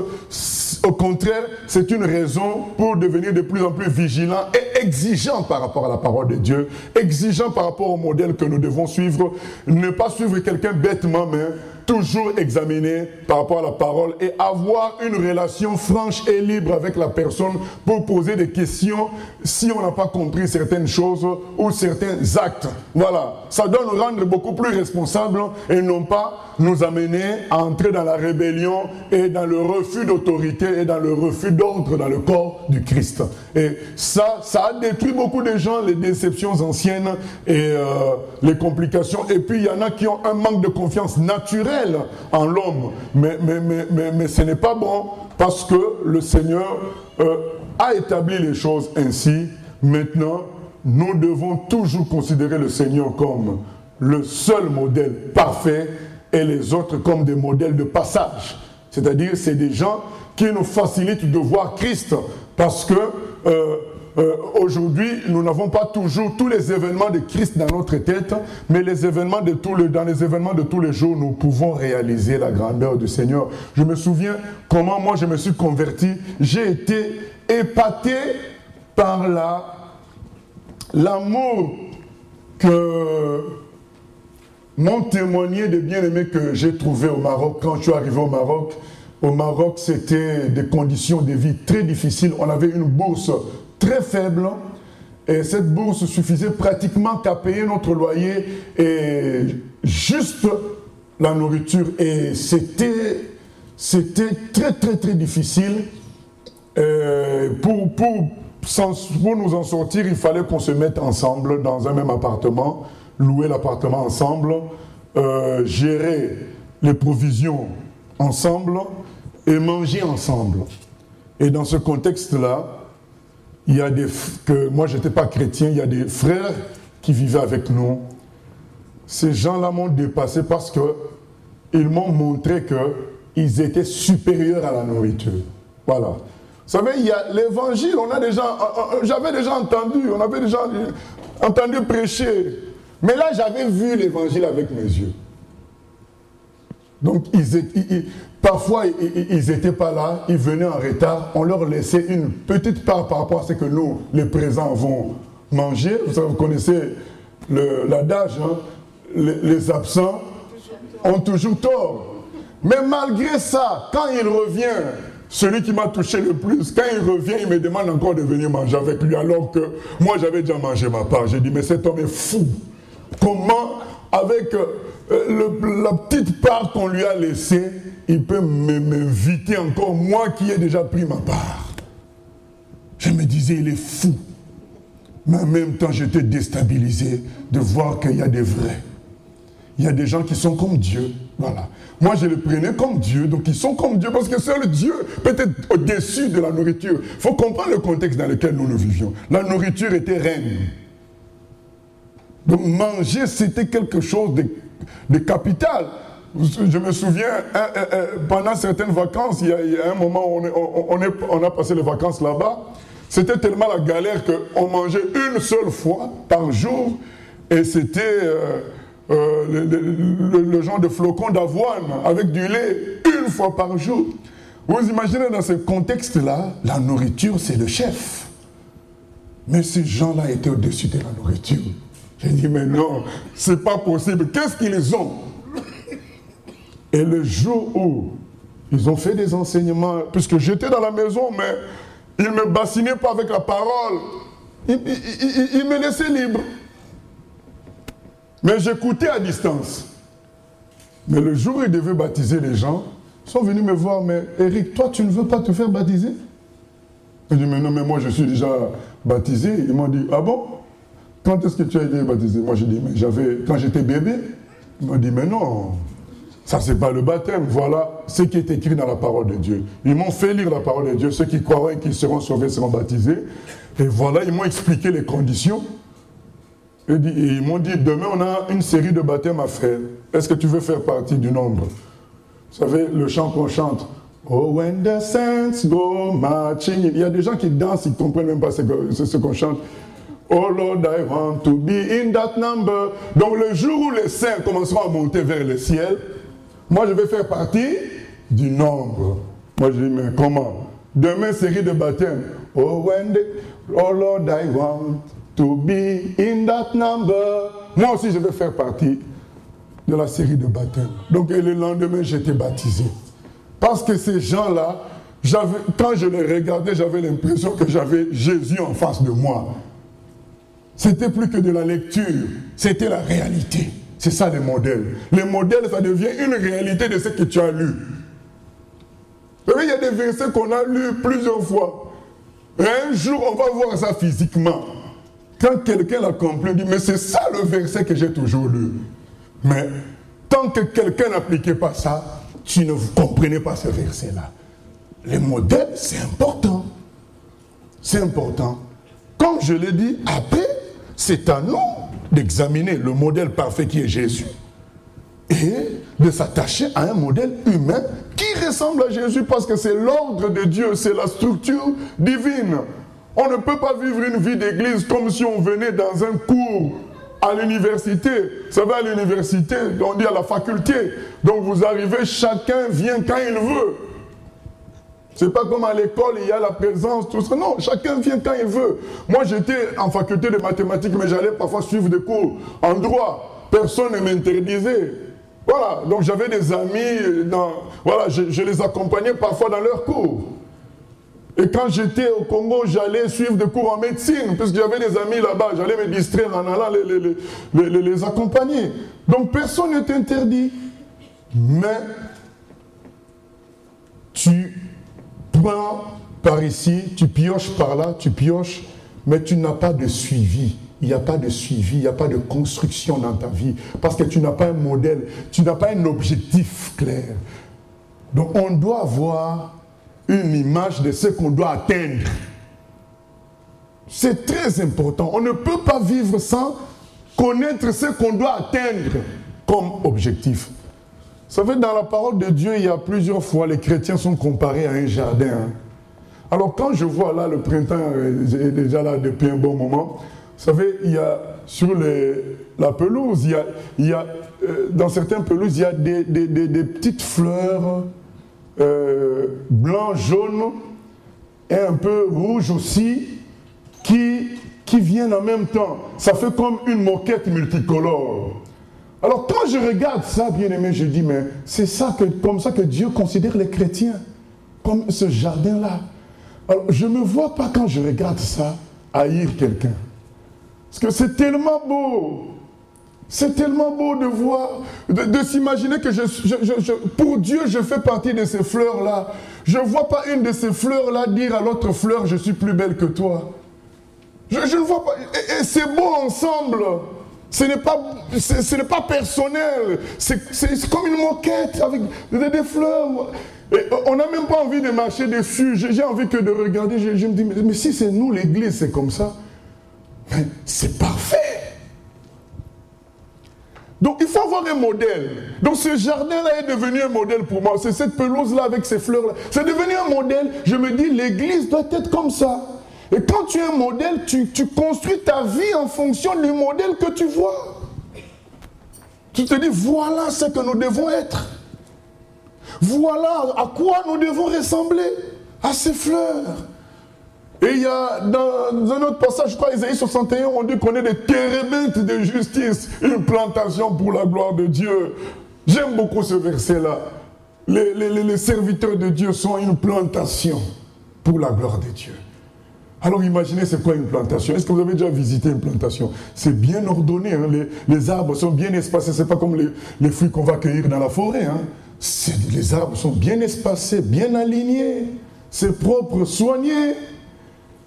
Au contraire, c'est une raison pour devenir de plus en plus vigilant et exigeant par rapport à la parole de Dieu, exigeant par rapport au modèle que nous devons suivre. Ne pas suivre quelqu'un bêtement, mais toujours examiner par rapport à la parole et avoir une relation franche et libre avec la personne pour poser des questions si on n'a pas compris certaines choses ou certains actes. Voilà, ça doit nous rendre beaucoup plus responsables et non pas nous amener à entrer dans la rébellion et dans le refus d'autorité et dans le refus d'ordre dans le corps du Christ. Et ça a détruit beaucoup de gens, les déceptions anciennes et les complications. Et puis il y en a qui ont un manque de confiance naturelle en l'homme, mais ce n'est pas bon parce que le Seigneur a établi les choses ainsi. Maintenant, nous devons toujours considérer le Seigneur comme le seul modèle parfait et les autres comme des modèles de passage. C'est-à-dire, c'est des gens qui nous facilitent de voir Christ parce que aujourd'hui, nous n'avons pas toujours tous les événements de Christ dans notre tête, mais dans les événements de tous les jours, nous pouvons réaliser la grandeur du Seigneur. Je me souviens comment moi je me suis converti. J'ai été épaté par l'amour que m'ont témoigné des bien-aimés que j'ai trouvés au Maroc. Quand je suis arrivé au Maroc, c'était des conditions de vie très difficiles. On avait une bourse très faible et cette bourse suffisait pratiquement qu'à payer notre loyer et juste la nourriture. Et c'était très difficile. Pour nous en sortir, il fallait qu'on se mette ensemble dans un même appartement, louer l'appartement ensemble, gérer les provisions ensemble et manger ensemble. Et dans ce contexte-là, il y a moi je n'étais pas chrétien, il y a des frères qui vivaient avec nous. Ces gens-là m'ont dépassé parce qu'ils m'ont montré qu'ils étaient supérieurs à la nourriture. Voilà. Vous savez, il y a l'évangile, j'avais déjà entendu, on avait déjà entendu prêcher. Mais là, j'avais vu l'évangile avec mes yeux. Donc, parfois, ils n'étaient pas là, ils venaient en retard, on leur laissait une petite part par rapport à ce que nous, les présents, avons mangé. Vous connaissez l'adage, hein? Les absents ont toujours tort. Mais malgré ça, quand il revient, celui qui m'a touché le plus, quand il revient, il me demande encore de venir manger avec lui, alors que moi, j'avais déjà mangé ma part. J'ai dit, mais cet homme est fou. Comment, avec la petite part qu'on lui a laissée, il peut m'inviter encore, moi qui ai déjà pris ma part? Je me disais, il est fou. Mais en même temps, j'étais déstabilisé de voir qu'il y a des vrais. Il y a des gens qui sont comme Dieu. Voilà. Moi, je les prenais comme Dieu, donc ils sont comme Dieu, parce que seul Dieu peut être au-dessus de la nourriture. Il faut comprendre le contexte dans lequel nous vivions. La nourriture était reine. Donc manger, c'était quelque chose de capital. Je me souviens, pendant certaines vacances, il y a un moment où on a passé les vacances là-bas, c'était tellement la galère qu'on mangeait une seule fois par jour, et c'était le genre de flocons d'avoine avec du lait une fois par jour. Vous imaginez, dans ce contexte-là, la nourriture, c'est le chef. Mais ces gens-là étaient au-dessus de la nourriture. J'ai dit, mais non, c'est pas possible. Qu'est-ce qu'ils ont? Et le jour où ils ont fait des enseignements, puisque j'étais dans la maison, mais ils ne me bassinaient pas avec la parole. Ils me laissaient libre. Mais j'écoutais à distance. Mais le jour où ils devaient baptiser les gens, ils sont venus me voir, mais Eric, toi, tu ne veux pas te faire baptiser? J'ai dit, mais non, mais moi, je suis déjà baptisé. Ils m'ont dit, ah bon? Quand est-ce que tu as été baptisé? Moi, j'ai dit, mais quand j'étais bébé. Ils m'ont dit, mais non, ça, c'est pas le baptême. Voilà ce qui est écrit dans la parole de Dieu. Ils m'ont fait lire la parole de Dieu. Ceux qui croiront et qui seront sauvés seront baptisés. Et voilà, ils m'ont expliqué les conditions. Et ils m'ont dit, demain, on a une série de baptêmes à faire. Est-ce que tu veux faire partie du nombre? Vous savez, le chant qu'on chante. Oh, when the saints go marching. Il y a des gens qui dansent, ils ne comprennent même pas ce qu'on chante. Oh Lord, I want to be in that number. Donc le jour où les saints commenceront à monter vers le ciel, moi je vais faire partie du nombre. Moi je dis, mais comment? Demain, série de baptêmes. Oh Lord, I want to be in that number. Moi aussi je vais faire partie de la série de baptêmes. Donc et le lendemain, j'étais baptisé. Parce que ces gens-là, quand je les regardais, j'avais l'impression que j'avais Jésus en face de moi. C'était plus que de la lecture, c'était la réalité. C'est ça les modèles. Les modèles, ça devient une réalité de ce que tu as lu. Vous savez, il y a des versets qu'on a lus plusieurs fois. Et un jour, on va voir ça physiquement. Quand quelqu'un l'a compris, on dit, mais c'est ça le verset que j'ai toujours lu. Mais tant que quelqu'un n'appliquait pas ça, tu ne comprenais pas ce verset-là. Les modèles, c'est important. C'est important. Comme je l'ai dit, après, c'est à nous d'examiner le modèle parfait qui est Jésus et de s'attacher à un modèle humain qui ressemble à Jésus parce que c'est l'ordre de Dieu, c'est la structure divine. On ne peut pas vivre une vie d'église comme si on venait dans un cours à l'université. Vous savez, à l'université, on dit à la faculté. Donc vous arrivez, chacun vient quand il veut. C'est pas comme à l'école, il y a la présence, tout ça. Non, chacun vient quand il veut. Moi, j'étais en faculté de mathématiques, mais j'allais parfois suivre des cours en droit. Personne ne m'interdisait. Voilà, donc j'avais des amis, voilà, je les accompagnais parfois dans leurs cours. Et quand j'étais au Congo, j'allais suivre des cours en médecine, puisque j'avais des amis là-bas. J'allais me distraire en allant les accompagner. Donc personne n'est interdit. Mais tu prends par ici, tu pioches par là, tu pioches, mais tu n'as pas de suivi. Il n'y a pas de suivi, il n'y a pas de construction dans ta vie, parce que tu n'as pas un modèle, tu n'as pas un objectif clair. Donc on doit avoir une image de ce qu'on doit atteindre. C'est très important. On ne peut pas vivre sans connaître ce qu'on doit atteindre comme objectif. Vous savez, dans la parole de Dieu, il y a plusieurs fois, les chrétiens sont comparés à un jardin. Alors quand je vois là, le printemps est déjà là depuis un bon moment, vous savez, il y a sur la pelouse, il y a dans certaines pelouses, il y a des petites fleurs blanc, jaune et un peu rouge aussi qui viennent en même temps. Ça fait comme une moquette multicolore. Alors quand je regarde ça, bien aimé, je dis, mais c'est ça comme ça que Dieu considère les chrétiens, comme ce jardin-là. Alors je ne me vois pas quand je regarde ça haïr quelqu'un. Parce que c'est tellement beau. C'est tellement beau de voir, de s'imaginer que pour Dieu, je fais partie de ces fleurs-là. Je ne vois pas une de ces fleurs-là dire à l'autre fleur, je suis plus belle que toi. Je ne vois pas. Et c'est beau ensemble. Ce n'est pas personnel. C'est comme une moquette avec des fleurs. Et on n'a même pas envie de marcher dessus. J'ai envie que de regarder. Je me dis, mais si c'est nous, l'église, c'est comme ça. Mais c'est parfait. Donc il faut avoir un modèle. Donc ce jardin-là est devenu un modèle pour moi. C'est cette pelouse-là avec ces fleurs-là. C'est devenu un modèle. Je me dis, l'église doit être comme ça. Et quand tu es un modèle, tu construis ta vie en fonction du modèle que tu vois. Tu te dis, voilà ce que nous devons être. Voilà à quoi nous devons ressembler. À ces fleurs. Et il y a dans un autre passage, je crois, Isaïe 61, on dit qu'on est des térébintes de justice, une plantation pour la gloire de Dieu. J'aime beaucoup ce verset-là. Les serviteurs de Dieu sont une plantation pour la gloire de Dieu. Alors imaginez c'est quoi une plantation. Est-ce que vous avez déjà visité une plantation? C'est bien ordonné, hein? Les arbres sont bien espacés. Ce n'est pas comme les fruits qu'on va cueillir dans la forêt. Hein? Les arbres sont bien espacés, bien alignés. C'est propre, soigné.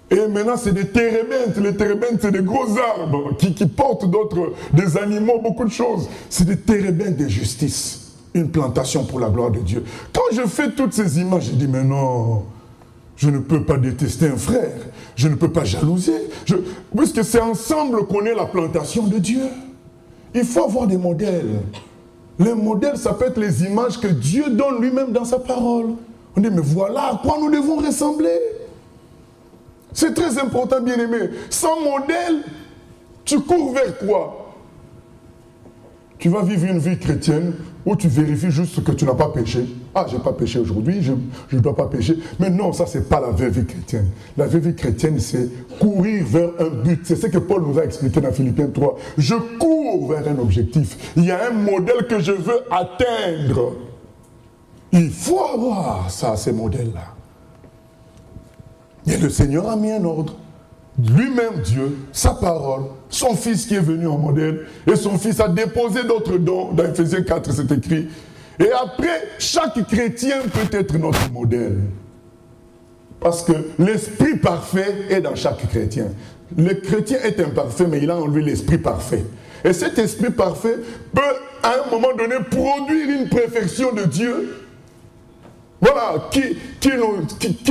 Et maintenant, c'est des térébintes. Les térébintes, c'est des gros arbres qui portent des animaux, beaucoup de choses. C'est des térébintes de justice. Une plantation pour la gloire de Dieu. Quand je fais toutes ces images, je dis, mais non, je ne peux pas détester un frère. Je ne peux pas jalouser. Puisque c'est ensemble qu'on est la plantation de Dieu. Il faut avoir des modèles. Les modèles, ça peut être les images que Dieu donne lui-même dans sa parole. On dit, mais voilà à quoi nous devons ressembler. C'est très important, bien-aimé. Sans modèle, tu cours vers quoi? Tu vas vivre une vie chrétienne où tu vérifies juste que tu n'as pas péché. Ah, je n'ai pas péché aujourd'hui, je ne dois pas pécher. Mais non, ça, ce n'est pas la vraie vie chrétienne. La vraie vie chrétienne, c'est courir vers un but. C'est ce que Paul nous a expliqué dans Philippiens 3. Je cours vers un objectif. Il y a un modèle que je veux atteindre. Il faut avoir ça, ces modèles-là. Et le Seigneur a mis un ordre. Lui-même, Dieu, sa parole, son Fils qui est venu en modèle, et son Fils a déposé d'autres dons. Dans Ephésiens 4, c'est écrit. Et après, chaque chrétien peut être notre modèle. Parce que l'esprit parfait est dans chaque chrétien. Le chrétien est imparfait, mais il a en lui l'esprit parfait. Et cet esprit parfait peut, à un moment donné, produire une perfection de Dieu. Voilà, qui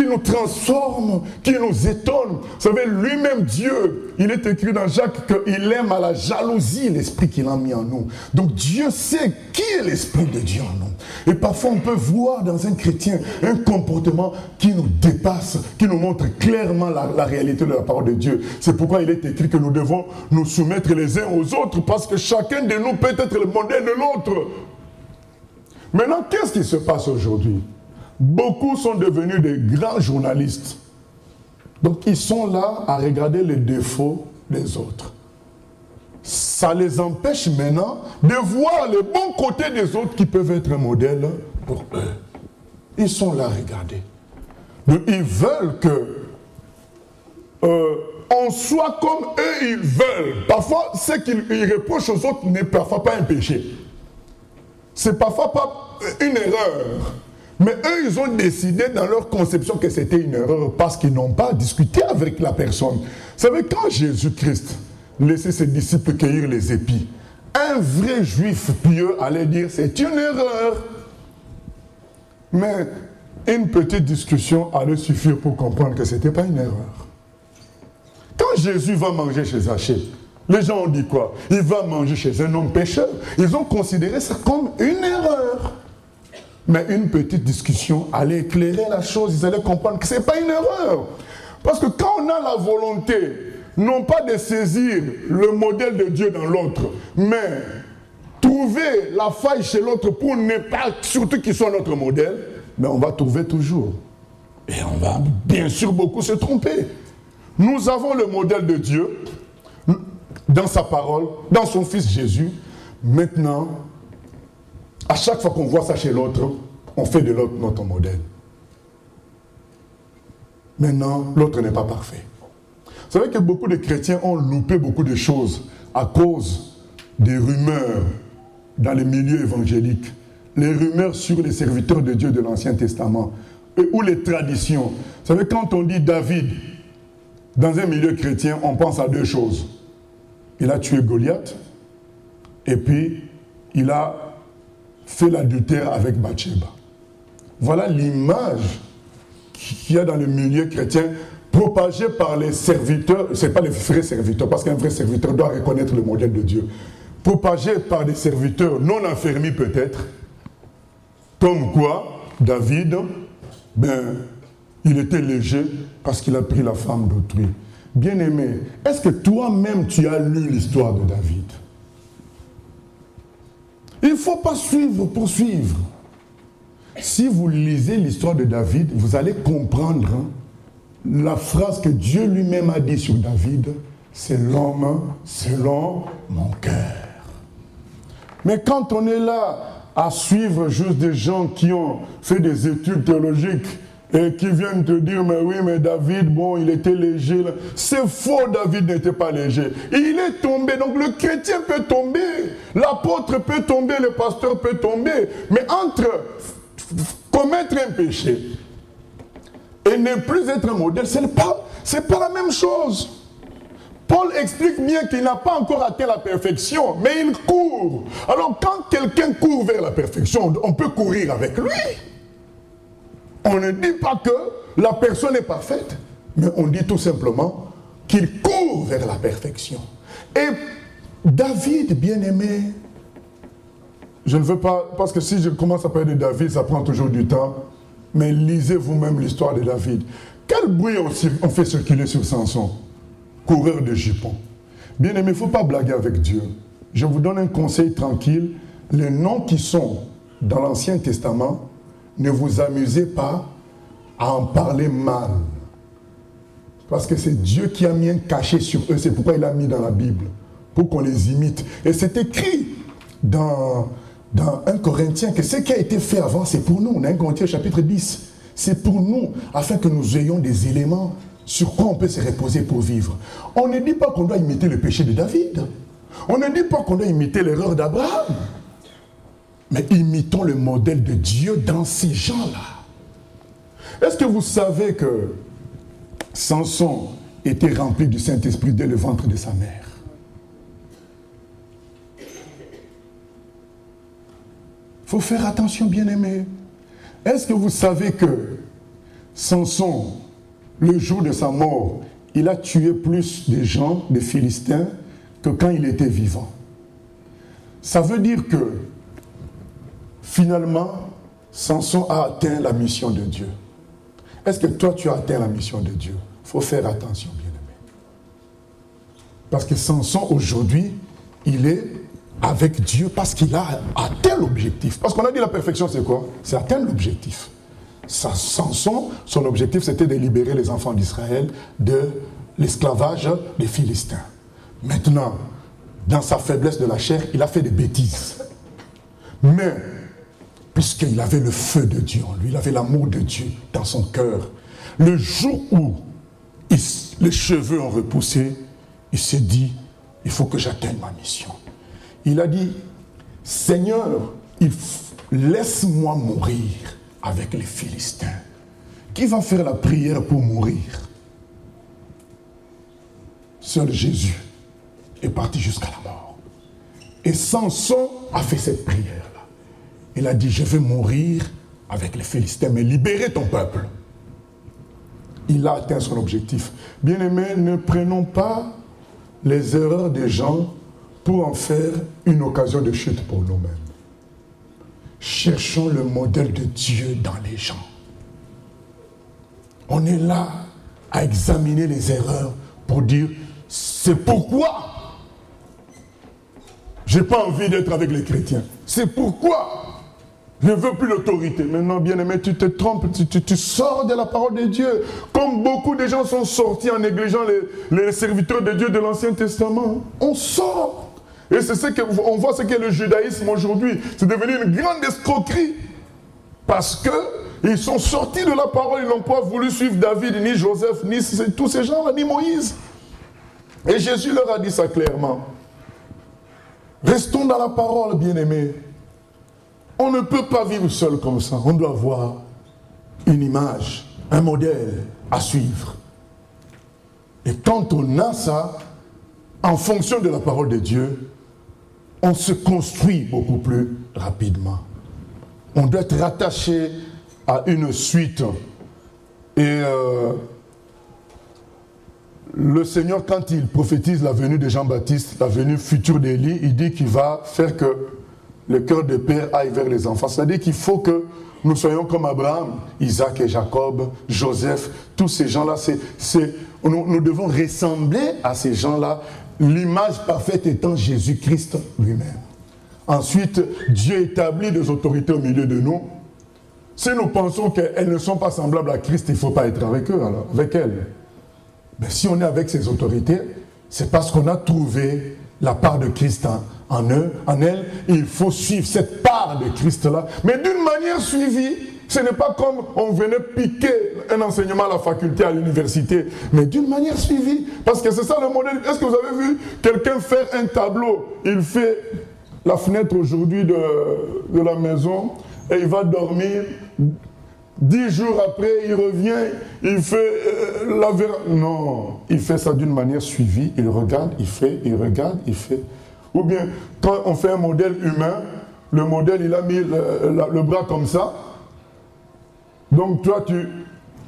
nous transforme, qui nous étonne. Vous savez, lui-même Dieu, il est écrit dans Jacques qu'il aime à la jalousie l'esprit qu'il a mis en nous. Donc Dieu sait qui est l'esprit de Dieu en nous. Et parfois on peut voir dans un chrétien un comportement qui nous dépasse, qui nous montre clairement la réalité de la parole de Dieu. C'est pourquoi il est écrit que nous devons nous soumettre les uns aux autres, parce que chacun de nous peut être le modèle de l'autre. Maintenant, qu'est-ce qui se passe aujourd'hui? Beaucoup sont devenus des grands journalistes. Donc ils sont là à regarder les défauts des autres. Ça les empêche maintenant de voir les bons côtés des autres qui peuvent être un modèle pour eux. Ils sont là à regarder. Donc ils veulent que on soit comme eux ils veulent. Parfois, ce qu'ils reprochent aux autres n'est parfois pas un péché. C'est parfois pas une erreur. Mais eux, ils ont décidé dans leur conception que c'était une erreur parce qu'ils n'ont pas discuté avec la personne. Vous savez, quand Jésus-Christ laissait ses disciples cueillir les épis, un vrai juif pieux allait dire c'est une erreur. Mais une petite discussion allait suffire pour comprendre que ce n'était pas une erreur. Quand Jésus va manger chez Zachée, les gens ont dit quoi? Il va manger chez un homme pécheur. Ils ont considéré ça comme une erreur. Mais une petite discussion allait éclairer la chose. Ils allaient comprendre que ce n'est pas une erreur. Parce que quand on a la volonté, non pas de saisir le modèle de Dieu dans l'autre, mais trouver la faille chez l'autre pour ne pas, surtout qu'il soit notre modèle, mais on va trouver toujours. Et on va bien sûr beaucoup se tromper. Nous avons le modèle de Dieu dans sa parole, dans son Fils Jésus. Maintenant, à chaque fois qu'on voit ça chez l'autre, on fait de l'autre notre modèle. Maintenant, l'autre n'est pas parfait. Vous savez que beaucoup de chrétiens ont loupé beaucoup de choses à cause des rumeurs dans les milieux évangéliques, les rumeurs sur les serviteurs de Dieu de l'Ancien Testament, ou les traditions. Vous savez, quand on dit David, dans un milieu chrétien, on pense à deux choses. Il a tué Goliath, et puis il a fait l'adultère avec Bathsheba. Voilà l'image qu'il y a dans le milieu chrétien, propagée par les serviteurs, ce n'est pas les vrais serviteurs, parce qu'un vrai serviteur doit reconnaître le modèle de Dieu. Propagée par des serviteurs non affermis peut-être, comme quoi David, il était léger parce qu'il a pris la femme d'autrui. Bien-aimé, est-ce que toi-même tu as lu l'histoire de David? Il ne faut pas suivre pour suivre. Si vous lisez l'histoire de David, vous allez comprendre la phrase que Dieu lui-même a dit sur David, c'est l'homme selon mon cœur. Mais quand on est là à suivre juste des gens qui ont fait des études théologiques et qui viennent te dire, mais oui, mais David, bon, il était léger. C'est faux, David n'était pas léger. Il est tombé, donc le chrétien peut tomber, l'apôtre peut tomber, le pasteur peut tomber. Mais entre commettre un péché et ne plus être un modèle, c'est pas la même chose. Paul explique bien qu'il n'a pas encore atteint la perfection, mais il court. Alors quand quelqu'un court vers la perfection, on peut courir avec lui. On ne dit pas que la personne est parfaite, mais on dit tout simplement qu'il court vers la perfection. Et David, bien-aimé, je ne veux pas, parce que si je commence à parler de David, ça prend toujours du temps, mais lisez vous-même l'histoire de David. Quel bruit on fait circuler sur Samson? Coureur de jupons. Bien-aimé, il ne faut pas blaguer avec Dieu. Je vous donne un conseil tranquille. Les noms qui sont dans l'Ancien Testament, ne vous amusez pas à en parler mal. Parce que c'est Dieu qui a mis un cachet sur eux. C'est pourquoi il a mis dans la Bible. Pour qu'on les imite. Et c'est écrit dans 1 Corinthiens que ce qui a été fait avant, c'est pour nous. On a 1 Corinthiens chapitre 10. C'est pour nous, afin que nous ayons des éléments sur quoi on peut se reposer pour vivre. On ne dit pas qu'on doit imiter le péché de David. On ne dit pas qu'on doit imiter l'erreur d'Abraham. Mais imitons le modèle de Dieu dans ces gens-là. Est-ce que vous savez que Samson était rempli du Saint-Esprit dès le ventre de sa mère? Il faut faire attention, bien-aimés. Est-ce que vous savez que Samson, le jour de sa mort, il a tué plus de gens, des Philistins, que quand il était vivant? Ça veut dire que, finalement, Samson a atteint la mission de Dieu. Est-ce que toi, tu as atteint la mission de Dieu? Il faut faire attention, bien-aimé. Parce que Samson, aujourd'hui, il est avec Dieu parce qu'il a atteint l'objectif. Parce qu'on a dit la perfection, c'est quoi? C'est atteindre l'objectif. Samson, son objectif, c'était de libérer les enfants d'Israël de l'esclavage des Philistins. Maintenant, dans sa faiblesse de la chair, il a fait des bêtises. Mais, puisqu'il avait le feu de Dieu en lui, il avait l'amour de Dieu dans son cœur, le jour où les cheveux ont repoussé, il s'est dit, il faut que j'atteigne ma mission. Il a dit, Seigneur, laisse-moi mourir avec les Philistins. Qui va faire la prière pour mourir? Seul Jésus est parti jusqu'à la mort. Et Samson a fait cette prière-là. Il a dit, je vais mourir avec les Philistins, mais libérer ton peuple. Il a atteint son objectif. Bien-aimés, ne prenons pas les erreurs des gens pour en faire une occasion de chute pour nous-mêmes. Cherchons le modèle de Dieu dans les gens. On est là à examiner les erreurs pour dire, c'est pourquoi je n'ai pas envie d'être avec les chrétiens. C'est pourquoi je ne veux plus l'autorité. Maintenant, bien-aimé, tu te trompes, tu sors de la parole de Dieu. Comme beaucoup de gens sont sortis en négligeant les serviteurs de Dieu de l'Ancien Testament. On sort. Et c'est ce qu'on voit, ce qu'est le judaïsme aujourd'hui. C'est devenu une grande escroquerie. Parce qu'ils sont sortis de la parole, ils n'ont pas voulu suivre David, ni Joseph, ni tous ces gens-là, ni Moïse. Et Jésus leur a dit ça clairement. Restons dans la parole, bien-aimés. On ne peut pas vivre seul comme ça. On doit avoir une image, un modèle à suivre. Et quand on a ça, en fonction de la parole de Dieu, on se construit beaucoup plus rapidement. On doit être rattaché à une suite. Et le Seigneur, quand il prophétise la venue de Jean-Baptiste, la venue future d'Élie, il dit qu'il va faire que le cœur des pères aille vers les enfants. C'est-à-dire qu'il faut que nous soyons comme Abraham, Isaac et Jacob, Joseph, tous ces gens-là. Nous devons ressembler à ces gens-là, l'image parfaite étant Jésus-Christ lui-même. Ensuite, Dieu établit des autorités au milieu de nous. Si nous pensons qu'elles ne sont pas semblables à Christ, il ne faut pas être avec eux, alors, avec elles. Mais si on est avec ces autorités, c'est parce qu'on a trouvé la part de Christ en elles. Il faut suivre cette part de Christ-là, mais d'une manière suivie. Ce n'est pas comme on venait piquer un enseignement à la faculté, à l'université, mais d'une manière suivie. Parce que c'est ça le modèle. Est-ce que vous avez vu quelqu'un faire un tableau? Il fait la fenêtre aujourd'hui de la maison et il va dormir. 10 jours après, il revient, il fait la véranda. Non, il fait ça d'une manière suivie. Il regarde, il fait, il regarde, il fait. Ou bien, quand on fait un modèle humain, le modèle, il a mis le bras comme ça. Donc toi,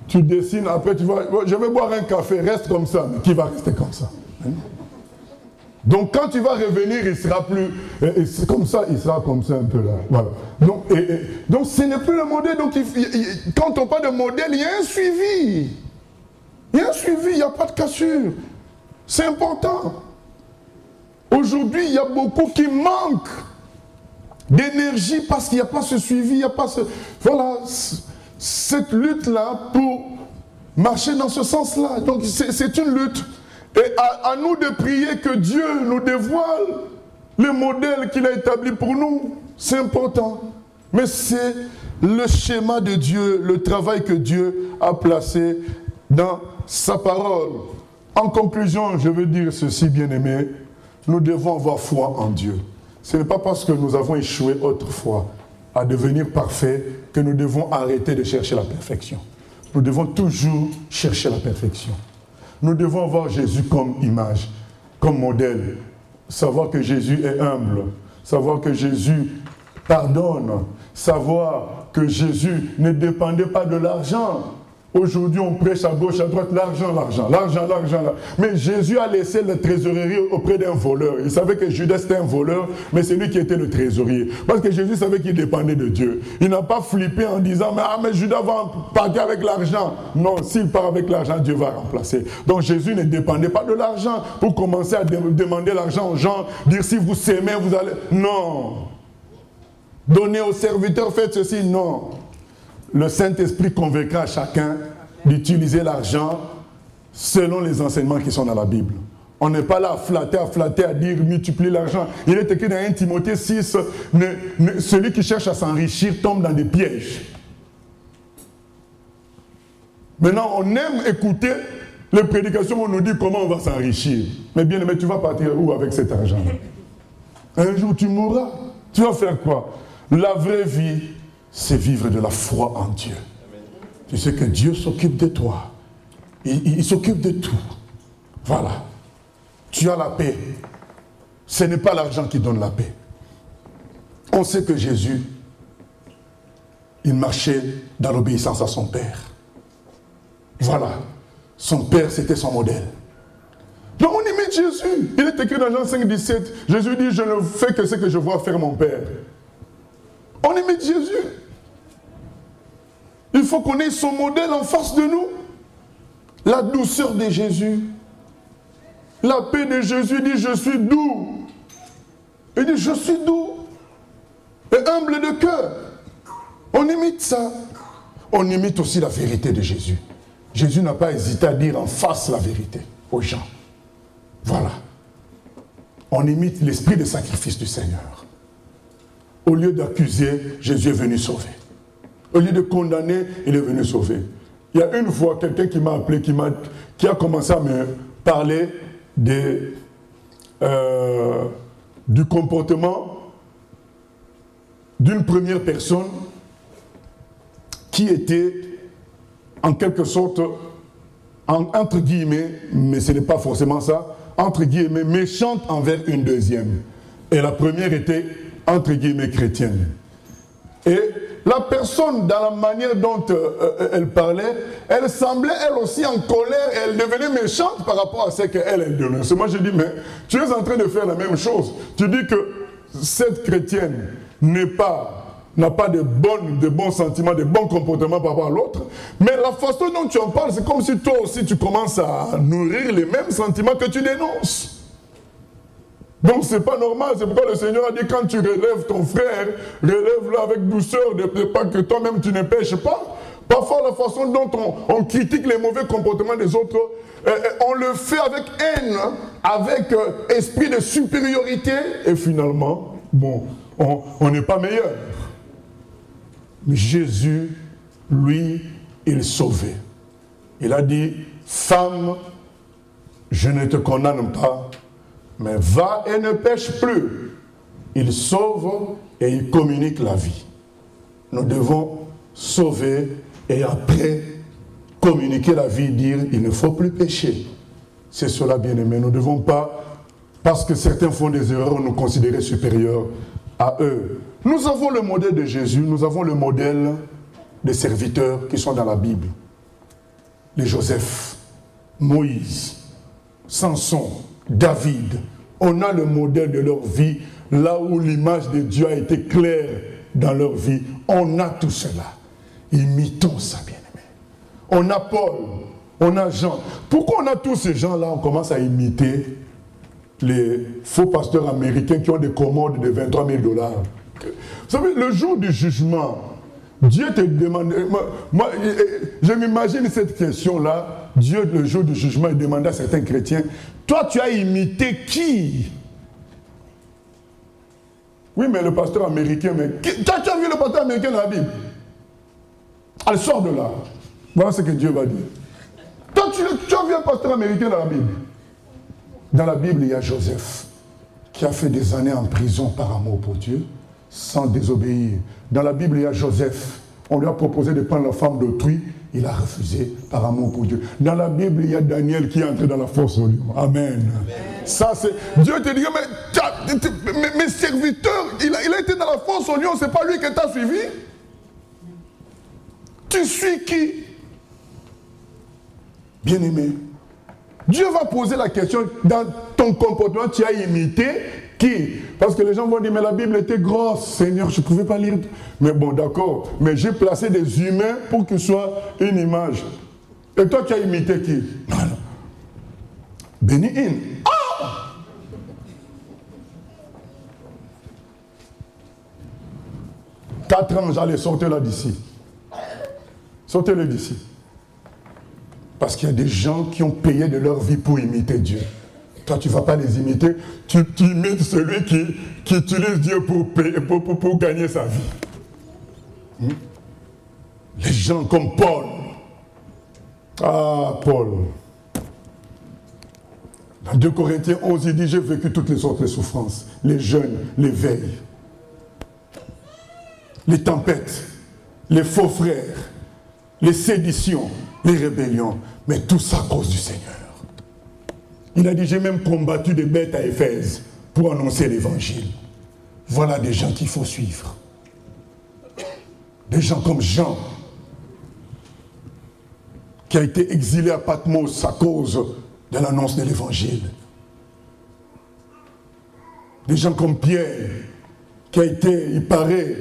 tu dessines, après tu vas, je vais boire un café, reste comme ça. Mais qui va rester comme ça? Donc quand tu vas revenir, il sera plus, comme ça, il sera comme ça un peu là. Voilà. Donc ce n'est plus le modèle. Donc quand on parle de modèle, il y a un suivi. Il y a un suivi, il n'y a pas de cassure. C'est important. Aujourd'hui, il y a beaucoup qui manquent d'énergie parce qu'il n'y a pas ce suivi, il n'y a pas ce... Voilà, cette lutte-là pour marcher dans ce sens-là. Donc c'est une lutte. Et à nous de prier que Dieu nous dévoile le modèle qu'il a établi pour nous. C'est important. Mais c'est le schéma de Dieu, le travail que Dieu a placé dans sa parole. En conclusion, je veux dire ceci, bien-aimés. Nous devons avoir foi en Dieu. Ce n'est pas parce que nous avons échoué autrefois à devenir parfaits que nous devons arrêter de chercher la perfection. Nous devons toujours chercher la perfection. Nous devons avoir Jésus comme image, comme modèle. Savoir que Jésus est humble. Savoir que Jésus pardonne. Savoir que Jésus ne dépendait pas de l'argent. Aujourd'hui, on prêche à gauche, à droite, l'argent. Mais Jésus a laissé la trésorerie auprès d'un voleur. Il savait que Judas était un voleur, mais c'est lui qui était le trésorier. Parce que Jésus savait qu'il dépendait de Dieu. Il n'a pas flippé en disant, mais Judas va partir avec l'argent. Non, s'il part avec l'argent, Dieu va remplacer. Donc Jésus ne dépendait pas de l'argent pour commencer à demander l'argent aux gens, dire si vous s'aimez, vous allez... Non. Donnez aux serviteurs, faites ceci. Non. Le Saint-Esprit convaincra chacun d'utiliser l'argent selon les enseignements qui sont dans la Bible. On n'est pas là à flatter, à dire multiplie l'argent. Il est écrit dans 1 Timothée 6, celui qui cherche à s'enrichir tombe dans des pièges. Maintenant, on aime écouter les prédications où on nous dit comment on va s'enrichir. Mais bien aimé, tu vas partir où avec cet argent? Un jour tu mourras. Tu vas faire quoi? La vraie vie, c'est vivre de la foi en Dieu. Tu sais que Dieu s'occupe de toi. Il s'occupe de tout. Voilà. Tu as la paix. Ce n'est pas l'argent qui donne la paix. On sait que Jésus, il marchait dans l'obéissance à son Père. Voilà. Son Père, c'était son modèle. Donc on imite Jésus. Il est écrit dans Jean 5, 17. Jésus dit, je ne fais que ce que je vois faire mon Père. On imite Jésus. Il faut qu'on ait son modèle en face de nous. La douceur de Jésus. La paix de Jésus dit, je suis doux. Il dit, je suis doux. Et humble de cœur. On imite ça. On imite aussi la vérité de Jésus. Jésus n'a pas hésité à dire en face la vérité aux gens. Voilà. On imite l'esprit de sacrifice du Seigneur. Au lieu d'accuser, Jésus est venu sauver. Au lieu de condamner, il est venu sauver. Il y a une fois quelqu'un qui m'a appelé, qui a commencé à me parler de du comportement d'une première personne qui était en quelque sorte, entre guillemets, mais ce n'est pas forcément ça, entre guillemets, méchante envers une deuxième. Et la première était, entre guillemets, chrétienne. Et la personne, dans la manière dont elle parlait, elle semblait elle aussi en colère, et elle devenait méchante par rapport à ce qu'elle dénonçait. Moi je dis, mais tu es en train de faire la même chose. Tu dis que cette chrétienne n'a pas de bons sentiments, de bons comportements par rapport à l'autre, mais la façon dont tu en parles, c'est comme si toi aussi tu commences à nourrir les mêmes sentiments que tu dénonces. Donc c'est pas normal, c'est pourquoi le Seigneur a dit quand tu relèves ton frère, relève-le avec douceur, de pas que toi-même tu ne pêches pas. Parfois la façon dont on critique les mauvais comportements des autres, on le fait avec haine, avec esprit de supériorité, et finalement, bon, on n'est pas meilleur. Mais Jésus, lui, il sauvait. Il a dit, femme, je ne te condamne pas, mais va et ne pêche plus. Il sauve et il communique la vie. Nous devons sauver et après communiquer la vie, dire il ne faut plus pécher. C'est cela, bien-aimé. Nous ne devons pas, parce que certains font des erreurs, nous considérer supérieurs à eux. Nous avons le modèle de Jésus, nous avons le modèle des serviteurs qui sont dans la Bible. Les Joseph, Moïse, Samson, David. On a le modèle de leur vie, là où l'image de Dieu a été claire dans leur vie. On a tout cela. Imitons ça, bien-aimé. On a Paul, on a Jean. Pourquoi on a tous ces gens-là, on commence à imiter les faux pasteurs américains qui ont des commandes de 23 000 $. Vous savez, le jour du jugement, Dieu te demande... Moi, je m'imagine cette question-là. Dieu, le jour du jugement, il demande à certains chrétiens, toi, tu as imité qui? Oui, mais le pasteur américain, mais... Tu as vu le pasteur américain dans la Bible? Elle sort de là. Voilà ce que Dieu va dire. Toi, tu as vu un pasteur américain dans la Bible? Dans la Bible, il y a Joseph, qui a fait des années en prison par amour pour Dieu, sans désobéir. Dans la Bible, il y a Joseph. On lui a proposé de prendre la femme d'autrui. Il a refusé par amour pour Dieu. Dans la Bible, il y a Daniel qui est entré dans la fosse au lion. Amen. Ça, c'est... Dieu te dit, mais mes serviteurs, il a été dans la fosse au lion, c'est pas lui qui t'a suivi. Tu suis qui? Bien-aimé, Dieu va poser la question, dans ton comportement, tu as imité qui? Parce que les gens vont dire, mais la Bible était grosse, Seigneur, je ne pouvais pas lire. Mais bon, d'accord, mais j'ai placé des humains pour que ce soit une image. Et toi, tu as imité qui? Non, non. Béni-in. Ah! Quatre anges, allez, sortez-la d'ici. Sortez-le d'ici. Parce qu'il y a des gens qui ont payé de leur vie pour imiter Dieu. Toi, tu ne vas pas les imiter. Tu imites celui qui utilise Dieu pour gagner sa vie. Les gens comme Paul. Ah, Paul. Dans 2 Corinthiens 11, il dit, j'ai vécu toutes les sortes de souffrances. Les jeûnes, les veilles, les tempêtes, les faux frères, les séditions, les rébellions. Mais tout ça à cause du Seigneur. Il a dit, j'ai même combattu des bêtes à Éphèse pour annoncer l'évangile. Voilà des gens qu'il faut suivre. Des gens comme Jean, qui a été exilé à Patmos à cause de l'annonce de l'évangile. Des gens comme Pierre, qui a été, il paraît,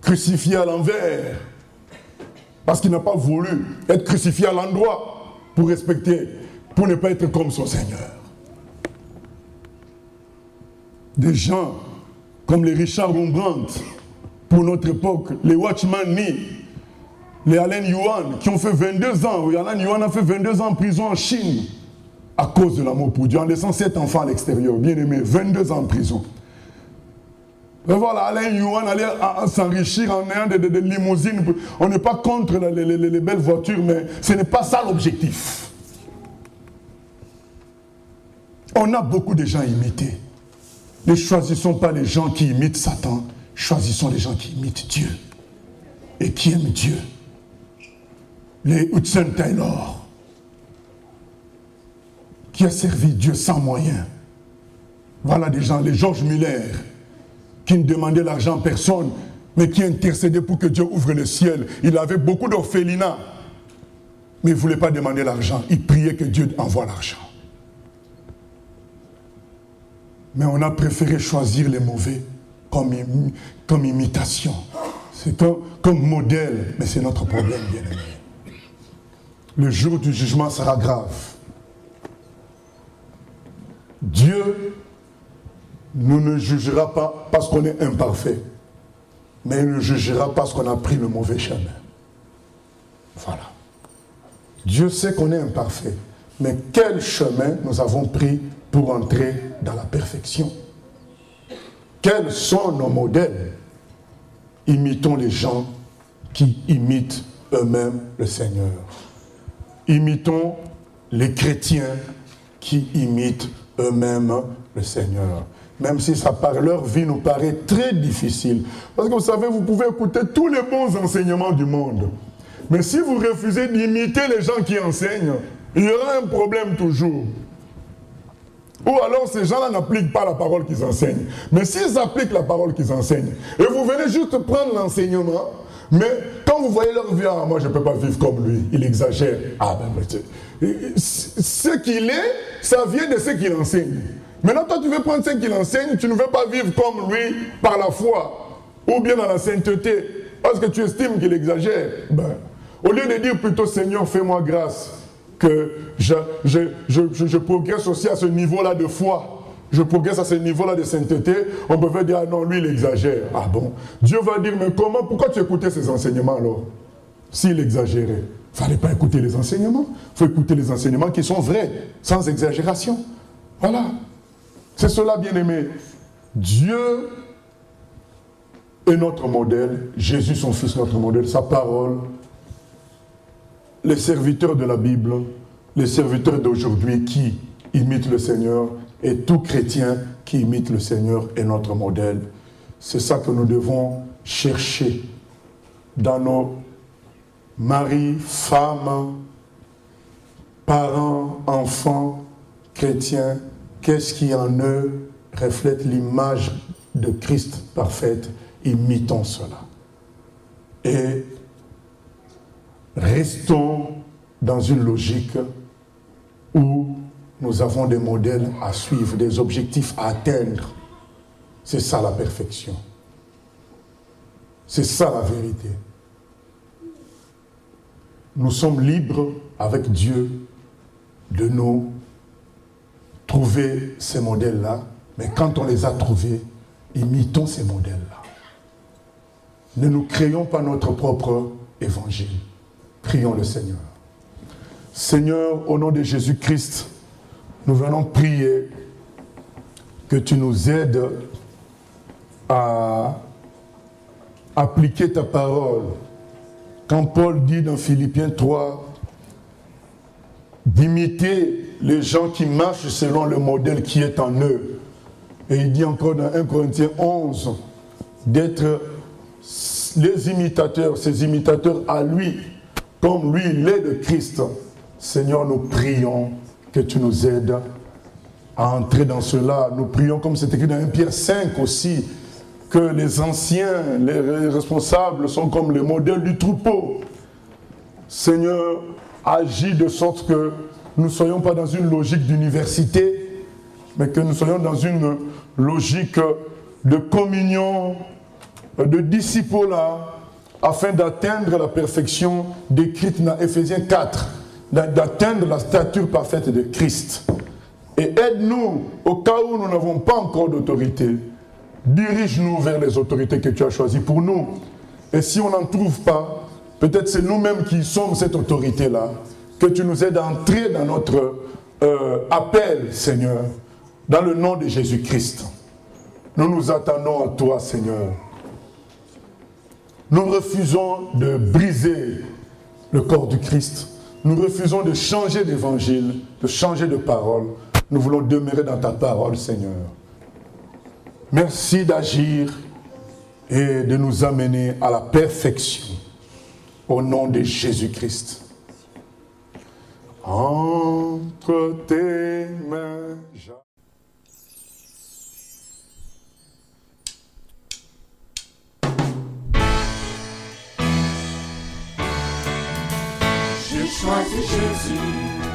crucifié à l'envers, parce qu'il n'a pas voulu être crucifié à l'endroit pour respecter, pour ne pas être comme son Seigneur. Des gens comme les Richard Rembrandt, pour notre époque, les Watchman Nee, les Allen Yuan, qui ont fait 22 ans. Allen Yuan a fait 22 ans en prison en Chine, à cause de l'amour pour Dieu, en laissant 7 enfants à l'extérieur, bien aimés, 22 ans en prison. Et voilà, Allen Yuan allait s'enrichir en ayant des limousines. On n'est pas contre les belles voitures, mais ce n'est pas ça l'objectif. On a beaucoup de gens imités. Ne choisissons pas les gens qui imitent Satan, choisissons les gens qui imitent Dieu et qui aiment Dieu. Les Hudson Taylor, qui a servi Dieu sans moyens. Voilà des gens, les George Muller, qui ne demandaient l'argent à personne, mais qui intercédaient pour que Dieu ouvre le ciel. Il avait beaucoup d'orphelinats, mais il ne voulait pas demander l'argent. Il priait que Dieu envoie l'argent. Mais on a préféré choisir les mauvais comme imitation. C'est comme modèle, mais c'est notre problème, bien-aimé. Le jour du jugement sera grave. Dieu ne nous jugera pas parce qu'on est imparfait, mais il nous jugera parce qu'on a pris le mauvais chemin. Voilà. Dieu sait qu'on est imparfait, mais quel chemin nous avons pris pour entrer dans la perfection? Quels sont nos modèles? Imitons les gens qui imitent eux-mêmes le Seigneur. Imitons les chrétiens qui imitent eux-mêmes le Seigneur. Même si ça, leur vie nous paraît très difficile. Parce que vous savez, vous pouvez écouter tous les bons enseignements du monde. Mais si vous refusez d'imiter les gens qui enseignent, il y aura un problème toujours. Ou alors ces gens-là n'appliquent pas la parole qu'ils enseignent. Mais s'ils appliquent la parole qu'ils enseignent, et vous venez juste prendre l'enseignement, mais quand vous voyez leur vie, ah, moi je ne peux pas vivre comme lui, il exagère. Ah ben, ce qu'il est, ça vient de ce qu'il enseigne. Maintenant, toi tu veux prendre ce qu'il enseigne, tu ne veux pas vivre comme lui par la foi, ou bien dans la sainteté, parce que tu estimes qu'il exagère. Ben, au lieu de dire plutôt, Seigneur, fais-moi grâce, que je progresse aussi à ce niveau-là de foi, je progresse à ce niveau-là de sainteté, on peut dire, ah non, lui, il exagère. Ah bon? Dieu va dire, mais comment, pourquoi tu écoutais ces enseignements alors? S'il exagérait, il ne fallait pas écouter les enseignements. Il faut écouter les enseignements qui sont vrais, sans exagération. Voilà. C'est cela, bien-aimé. Dieu est notre modèle, Jésus, son Fils, notre modèle, sa parole. Les serviteurs de la Bible, les serviteurs d'aujourd'hui qui imitent le Seigneur, et tout chrétien qui imite le Seigneur est notre modèle. C'est ça que nous devons chercher dans nos maris, femmes, parents, enfants, chrétiens. Qu'est-ce qui en eux reflète l'image de Christ parfaite? Imitons cela. Et restons dans une logique où nous avons des modèles à suivre, des objectifs à atteindre. C'est ça la perfection. C'est ça la vérité. Nous sommes libres avec Dieu de nous trouver ces modèles-là, mais quand on les a trouvés, imitons ces modèles-là. Ne nous créons pas notre propre évangile. Prions le Seigneur. Seigneur, au nom de Jésus-Christ, nous venons prier que tu nous aides à appliquer ta parole. Quand Paul dit dans Philippiens 3, d'imiter les gens qui marchent selon le modèle qui est en eux. Et il dit encore dans 1 Corinthiens 11, d'être les imitateurs, ces imitateurs à lui, comme lui, il est de Christ. Seigneur, nous prions que tu nous aides à entrer dans cela. Nous prions, comme c'est écrit dans 1 Pierre 5 aussi, que les anciens, les responsables sont comme les modèles du troupeau. Seigneur, agis de sorte que nous ne soyons pas dans une logique d'université, mais que nous soyons dans une logique de communion, de disciple-là, afin d'atteindre la perfection décrite dans Éphésiens 4, d'atteindre la stature parfaite de Christ. Et aide-nous, au cas où nous n'avons pas encore d'autorité, dirige-nous vers les autorités que tu as choisies pour nous. Et si on n'en trouve pas, peut-être c'est nous-mêmes qui sommes cette autorité-là, que tu nous aides à entrer dans notre appel, Seigneur, dans le nom de Jésus-Christ. Nous nous attendons à toi, Seigneur. Nous refusons de briser le corps du Christ. Nous refusons de changer d'évangile, de changer de parole. Nous voulons demeurer dans ta parole, Seigneur. Merci d'agir et de nous amener à la perfection. Au nom de Jésus-Christ. Entre tes mains. J'ai choisi Jésus.